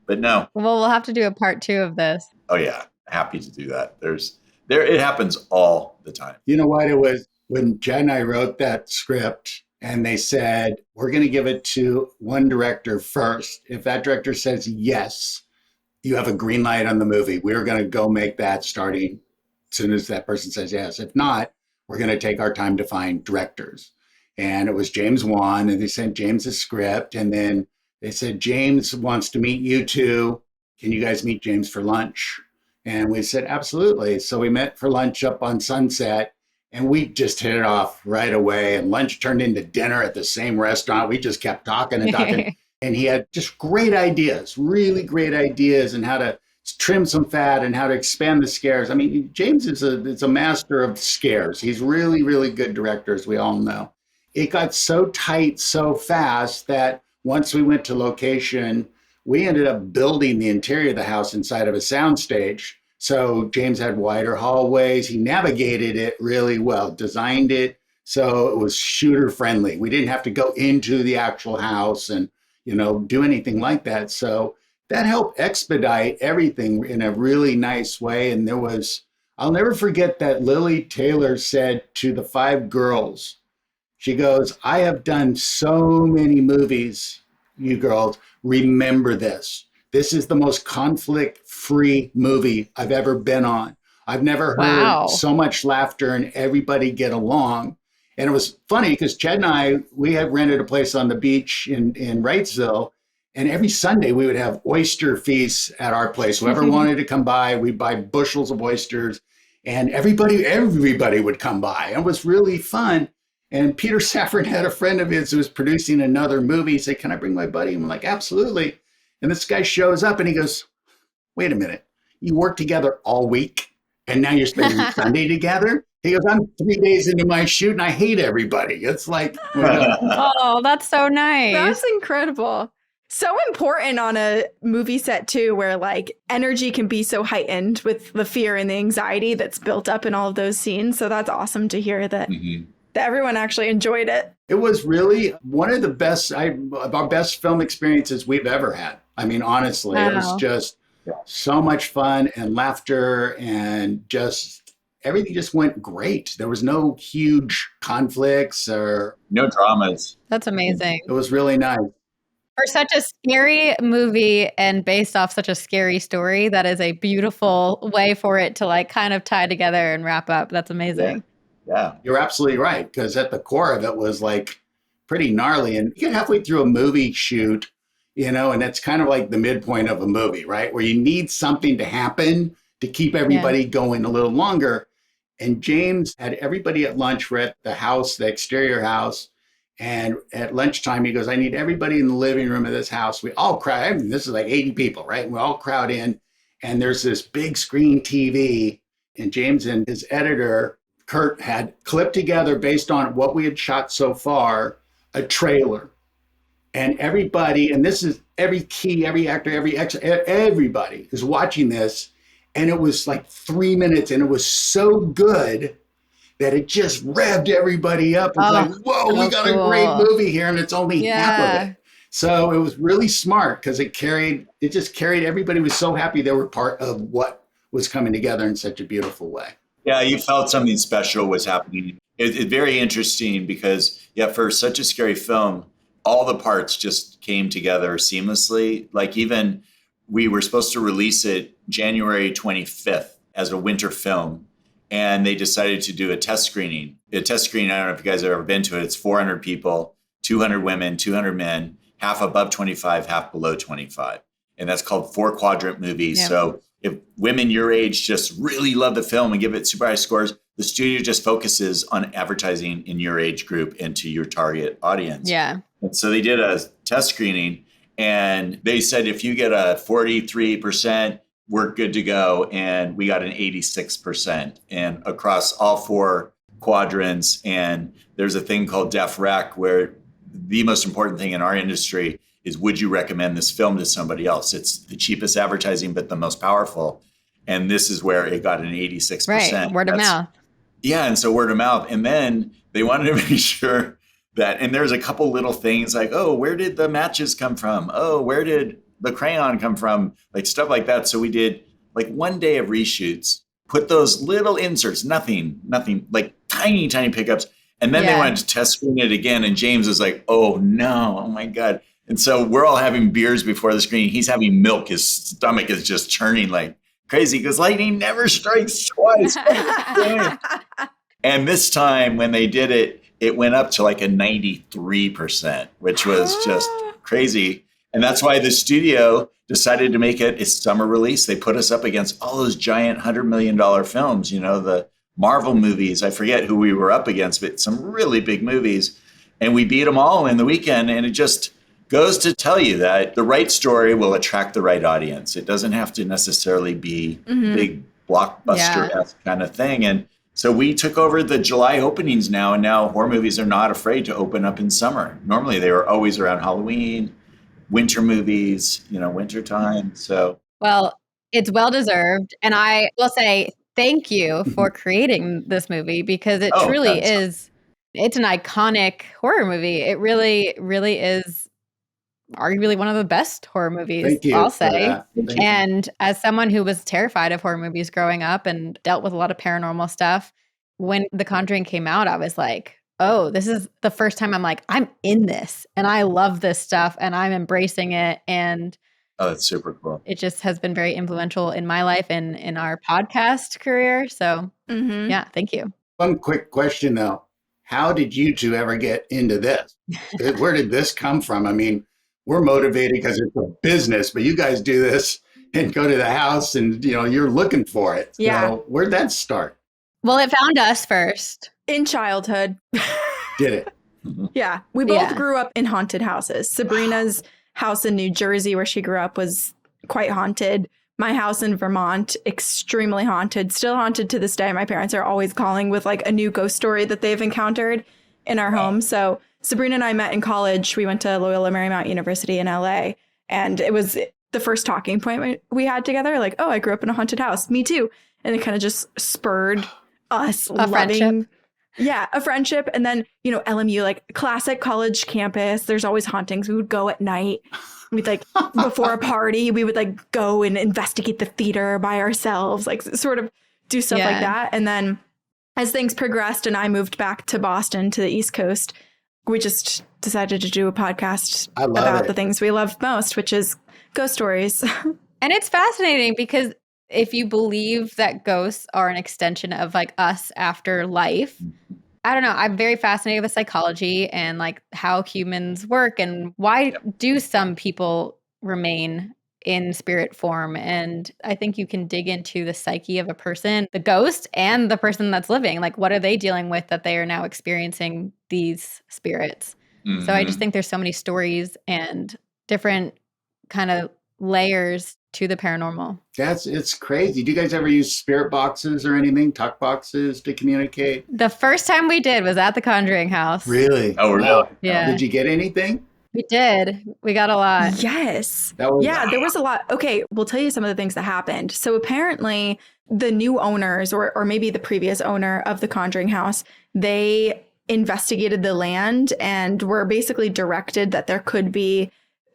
But no. Well, we'll have to do a part 2 of this. Oh, yeah. Happy to do that. It happens all the time. You know what? It was when Chad and I wrote that script and they said, we're going to give it to one director first. If that director says yes, you have a green light on the movie. We're going to go make that starting as soon as that person says yes. If not, we're going to take our time to find directors. And it was James Wan, and they sent James a script. And then they said, James wants to meet you two. Can you guys meet James for lunch? And we said, absolutely. So we met for lunch up on Sunset, and we just hit it off right away. And lunch turned into dinner at the same restaurant. We just kept talking and talking. And he had just great ideas, really great ideas, and how to trim some fat and how to expand the scares. I mean, James is a master of scares. He's really, really good director, as we all know. It got so tight so fast that once we went to location, we ended up building the interior of the house inside of a soundstage. So James had wider hallways. He navigated it really well, designed it so it was shooter friendly. We didn't have to go into the actual house and, do anything like that. So that helped expedite everything in a really nice way. And I'll never forget that Lily Taylor said to the 5 girls, she goes, I have done so many movies, you girls, remember this. This is the most conflict-free movie I've ever been on. I've never heard so much laughter and everybody get along. And it was funny because Chad and I, we had rented a place on the beach in Wrightsville. And every Sunday we would have oyster feasts at our place. Whoever wanted to come by, we'd buy bushels of oysters. And everybody would come by. And it was really fun. And Peter Safran had a friend of his who was producing another movie. He said, can I bring my buddy? I'm like, absolutely. And this guy shows up and he goes, wait a minute. You work together all week and now you're spending Sunday together? He goes, I'm 3 days into my shoot and I hate everybody. It's like, oh, that's so nice. That's incredible. So important on a movie set too, where like energy can be so heightened with the fear and the anxiety that's built up in all of those scenes. So that's awesome to hear that. That everyone actually enjoyed it. It was really one of our best film experiences we've ever had. I mean, honestly, It was just so much fun and laughter and just everything just went great. There was no huge conflicts or no dramas. That's amazing. It was really nice. For such a scary movie and based off such a scary story, that is a beautiful way for it to like kind of tie together and wrap up. That's amazing. Yeah. You're absolutely right. Because at the core of it was like pretty gnarly. And you get halfway through a movie shoot, and that's kind of like the midpoint of a movie, right? Where you need something to happen to keep everybody going a little longer. And James had everybody at lunch. We're at the house, the exterior house. And at lunchtime, he goes, I need everybody in the living room of this house. We all crowd. I mean, this is like 80 people, right? And we all crowd in. And there's this big screen TV. And James and his editor, Kurt, had clipped together based on what we had shot so far, a trailer. And everybody, and this is every actor, every extra, everybody is watching this. And it was like 3 minutes and it was so good that it just revved everybody up. It's like, whoa, we got a great movie here and it's only half of it. So it was really smart because it just carried, everybody was so happy they were part of what was coming together in such a beautiful way. Yeah, you felt something special was happening. It's very interesting because, for such a scary film, all the parts just came together seamlessly. Like even we were supposed to release it January 25th as a winter film. And they decided to do a test screening. A test screening, I don't know if you guys have ever been to it. It's 400 people, 200 women, 200 men, half above 25, half below 25. And that's called 4-quadrant movies. Yeah. So if women your age just really love the film and give it super high scores, the studio just focuses on advertising in your age group and to your target audience. Yeah. And so they did a test screening and they said, if you get a 43%, we're good to go. And we got an 86% and across all 4 quadrants. And there's a thing called Def Rec where the most important thing in our industry is, would you recommend this film to somebody else? It's the cheapest advertising, but the most powerful. And this is where it got an 86%. Right. Word of mouth. Yeah. And so word of mouth. And then they wanted to make sure that, and there's a couple little things like, oh, where did the matches come from? Oh, where did the crayon come from? Like stuff like that. So we did like 1 day of reshoots, put those little inserts, nothing, like tiny pickups. And then they wanted to test screen it again. And James was like, oh no, oh my God. And so we're all having beers before the screen. He's having milk. His stomach is just churning like crazy because lightning never strikes twice. And this time when they did it, it went up to like a 93%, which was just crazy. And that's why the studio decided to make it a summer release. They put us up against all those giant $100 million films, you know, the Marvel movies. I forget who we were up against, but some really big movies. And we beat them all in the weekend. And it just goes to tell you that the right story will attract the right audience. It doesn't have to necessarily be big blockbuster-esque kind of thing. And so we took over the July openings now, and now horror movies are not afraid to open up in summer. Normally they were always around Halloween, winter movies, you know, winter time. So, well, it's well deserved. And I will say thank you for creating this movie because it truly is, it's an iconic horror movie. It really, really is arguably one of the best horror movies, Thank you I'll say. Thank you. As someone who was terrified of horror movies growing up and dealt with a lot of paranormal stuff, when The Conjuring came out, I was like, oh, this is the first time I'm like, I'm in this and I love this stuff and I'm embracing it. And oh, that's super cool. It just has been very influential in my life and in our podcast career. So yeah, thank you. One quick question though. How did you two ever get into this? Where did this come from? I mean, we're motivated because it's a business, but you guys do this and go to the house and, you know, you're looking for it. Yeah. So where'd that start? Well, it found us first. In childhood. Did it? Yeah. We both grew up in haunted houses. Sabrina's house in New Jersey, where she grew up, was quite haunted. My house in Vermont, extremely haunted, still haunted to this day. My parents are always calling with like a new ghost story that they've encountered in our home. So Sabrina and I met in college. We went to Loyola Marymount University in LA. And it was the first talking point we had together. Like, oh, I grew up in a haunted house. Me too. And it kind of just spurred us A friendship. Yeah, a friendship. And then, you know, LMU, like classic college campus, there's always hauntings. We would go at night. We'd like, before a party, we would like go and investigate the theater by ourselves, like sort of do stuff like that. And then as things progressed and I moved back to Boston, to the East Coast, we just decided to do a podcast about the things we love most, which is ghost stories. And it's fascinating because if you believe that ghosts are an extension of like us after life, I don't know. I'm very fascinated with psychology and like how humans work and why do some people remain in spirit form. And I think you can dig into the psyche of a person, the ghost and the person that's living. Like, what are they dealing with that they are now experiencing these spirits? So I just think there's so many stories and different kind of layers to the paranormal. It's crazy. Do you guys ever use spirit boxes or anything, talk boxes to communicate? The first time we did was at the Conjuring house. Really? Oh, really? Yeah. Did you get anything? We did. We got a lot. Yes. That was there was a lot. Okay, we'll tell you some of the things that happened. So apparently the new owners or maybe the previous owner of the Conjuring house, they investigated the land and were basically directed that there could be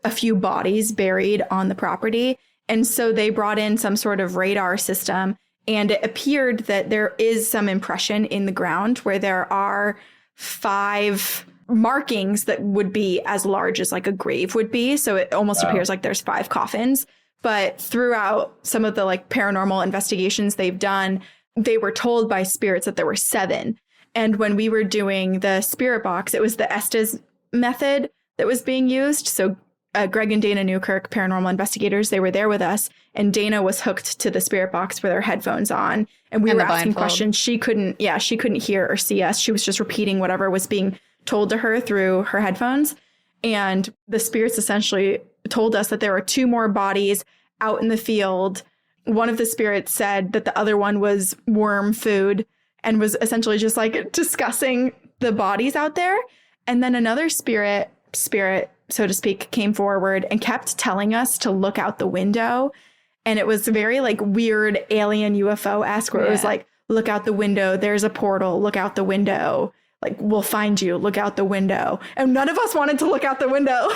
a few bodies buried on the property. And so they brought in some sort of radar system, and it appeared that there is some impression in the ground where there are 5 markings that would be as large as like a grave would be. So it almost appears like there's 5 coffins. But throughout some of the like paranormal investigations they've done, they were told by spirits that there were 7. And when we were doing the spirit box, it was the Estes method that was being used. So Greg and Dana Newkirk, paranormal investigators, they were there with us. And Dana was hooked to the spirit box with her headphones on. And we were asking questions. She couldn't hear or see us. She was just repeating whatever was being told to her through her headphones. And the spirits essentially told us that there were 2 more bodies out in the field. One of the spirits said that the other one was worm food and was essentially just like discussing the bodies out there. And then another spirit, so to speak, came forward and kept telling us to look out the window. And it was very like weird alien UFO-esque where it was like, look out the window. There's a portal. Look out the window. Like, we'll find you. Look out the window. And none of us wanted to look out the window.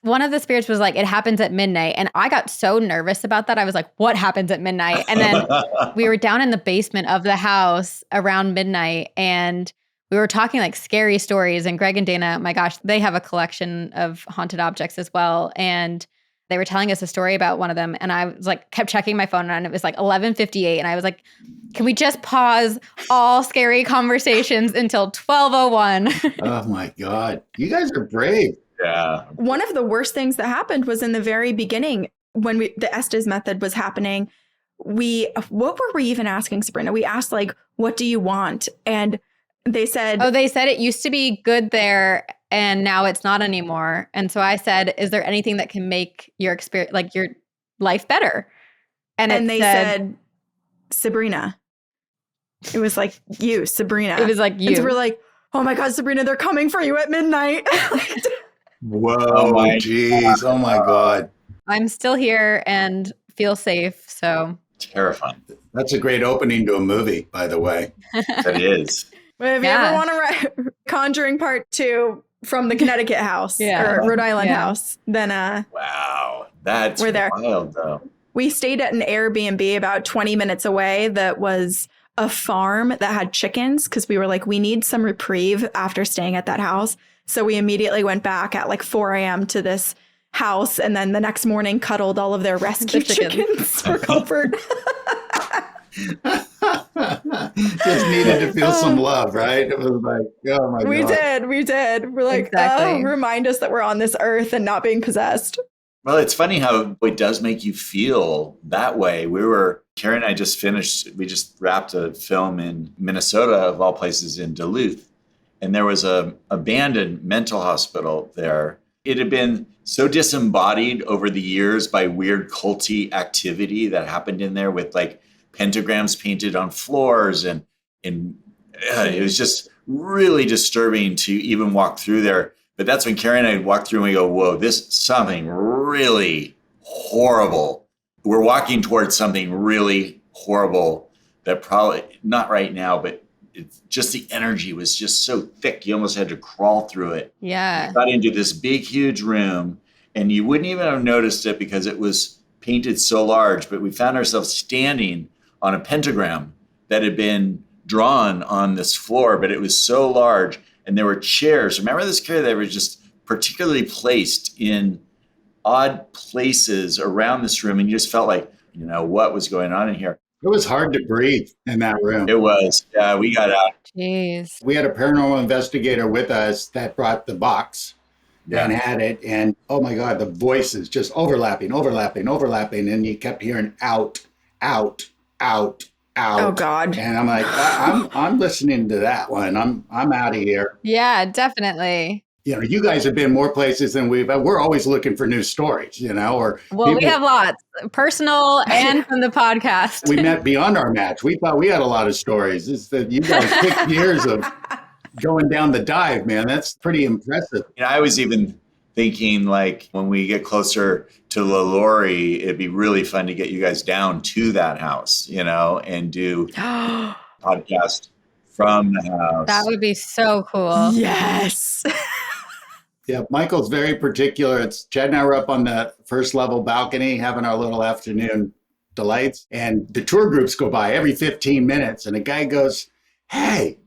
One of the spirits was like, it happens at midnight. And I got so nervous about that. I was like, what happens at midnight? And then we were down in the basement of the house around midnight and we were talking like scary stories. And Greg and Dana, my gosh, they have a collection of haunted objects as well. And they were telling us a story about one of them. And I was like, kept checking my phone and it was like 11:58. And I was like, can we just pause all scary conversations until 12:01? Oh my God. You guys are brave. Yeah. One of the worst things that happened was in the very beginning when the Estes method was happening. What were we even asking, Sabrina? We asked like, what do you want? And they said, they said it used to be good there and now it's not anymore. And so I said, is there anything that can make your experience, like your life better? And they said, Sabrina. It was like you, Sabrina. It was like you. And so we're like, oh my God, Sabrina, they're coming for you at midnight. Whoa, jeez. Oh my God. I'm still here and feel safe. So Terrifying. That's a great opening to a movie, by the way. That is. If you ever want to write Conjuring Part 2 from the Connecticut house or Rhode Island house, then wow. That's we're there. Wild, though. We stayed at an Airbnb about 20 minutes away that was a farm that had chickens because we were like, we need some reprieve after staying at that house. So we immediately went back at like 4 a.m. to this house and then the next morning cuddled all of their rescue chickens for comfort. Just needed to feel some love, right? It was like, oh my God. We did. We're like, remind us that we're on this earth and not being possessed. Well, it's funny how it does make you feel that way. Carrie and I we just wrapped a film in Minnesota, of all places, in Duluth. And there was a abandoned mental hospital there. It had been so disembodied over the years by weird culty activity that happened in there with like pentagrams painted on floors. And it was just really disturbing to even walk through there. But that's when Carrie and I walked through and we go, whoa, this is something really horrible. We're walking towards something really horrible that probably, not right now, but it's just the energy was just so thick. You almost had to crawl through it. Yeah. We got into this big, huge room and you wouldn't even have noticed it because it was painted so large, but we found ourselves standing on a pentagram that had been drawn on this floor, but it was so large. And there were chairs. Remember this, Carrie? They were just particularly placed in odd places around this room. And you just felt like, what was going on in here? It was hard to breathe in that room. It was. Yeah, we got out. Jeez. We had a paranormal investigator with us that brought the box and had it. And oh my God, the voices just overlapping. And you kept hearing out. Oh God. And I'm like, I'm listening to that one. I'm out of here. Yeah, definitely. You guys have been more places than we're always looking for new stories, we have lots, personal and from the podcast. We met beyond our match. We thought we had a lot of stories. It's that you guys 6 years of going down the dive, man. That's pretty impressive. I was even thinking like when we get closer to LaLaurie, it'd be really fun to get you guys down to that house, and do podcast from the house. That would be so cool. Yes. Yeah, Michael's very particular. It's Chad and I were up on the first level balcony having our little afternoon delights. And the tour groups go by every 15 minutes. And a guy goes, hey,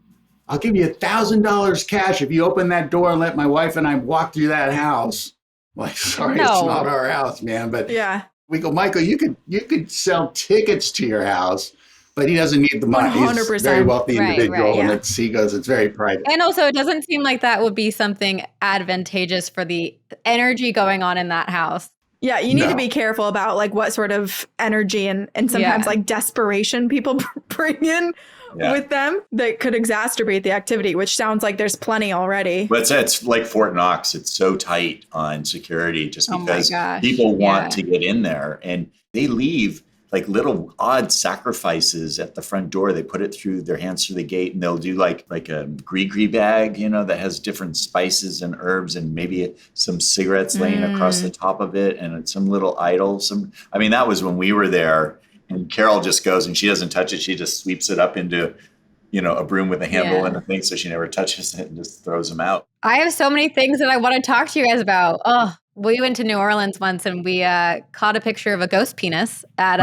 I'll give you $1,000 cash if you open that door and let my wife and I walk through that house. I'm like, sorry, it's No. not our house, man. But Yeah. we go, Michael, you could sell tickets to your house, but he doesn't need the money. He's a 100%. very wealthy Right, individual, right, and he goes, it's very private. And also, it doesn't seem like that would be something advantageous for the energy going on in that house. Yeah, you need No. to be careful about like what sort of energy and sometimes Yeah. like desperation people bring in Yeah. with them that could exacerbate the activity, which sounds like there's plenty already. But it's like Fort Knox. It's so tight on security just Oh my because gosh. people want Yeah. to get in there, and they leave like little odd sacrifices at the front door. They put it through their hands through the gate, and they'll do like a gree bag, that has different spices and herbs and maybe some cigarettes laying across the top of it, and it's some little idol. That was when we were there. And Carol just goes and she doesn't touch it. She just sweeps it up into, a broom with a handle Yeah. and a thing. So she never touches it and just throws them out. I have so many things that I want to talk to you guys about. Oh, we went to New Orleans once and we caught a picture of a ghost penis at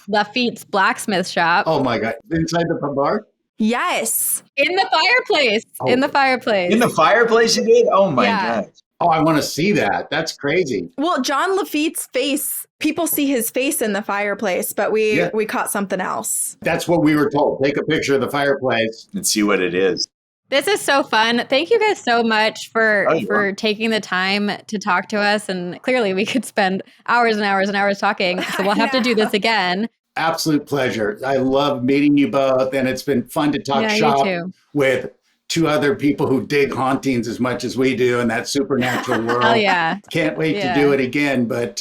Lafitte's blacksmith shop. Oh my God. Inside the bar? Yes. In the fireplace. Oh. In the fireplace. In the fireplace you did? Oh my Yeah. God. Oh, I want to see that. That's crazy. Well, John Lafitte's face, people see his face in the fireplace, but we caught something else. That's what we were told. Take a picture of the fireplace. And see what it is. This is so fun. Thank you guys so much for you're taking the time to talk to us. And clearly we could spend hours and hours and hours talking. So we'll have to do this again. Absolute pleasure. I love meeting you both, and it's been fun to talk Yeah, you shop too. with two other people who dig hauntings as much as we do in that supernatural world. Oh, yeah. Can't wait Yeah. to do it again. But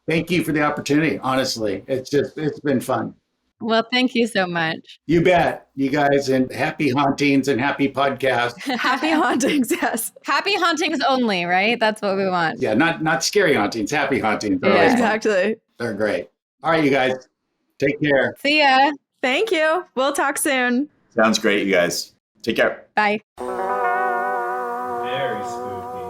thank you for the opportunity. Honestly, it's been fun. Well, thank you so much. You bet, you guys, and happy hauntings and happy podcast. Happy hauntings, yes. Happy hauntings only, right? That's what we want. Yeah, not scary hauntings, happy hauntings. They're Yeah. always fun. Exactly. They're great. All right, you guys, take care. See ya. Thank you. We'll talk soon. Sounds great, you guys. Take care. Bye. Very spooky.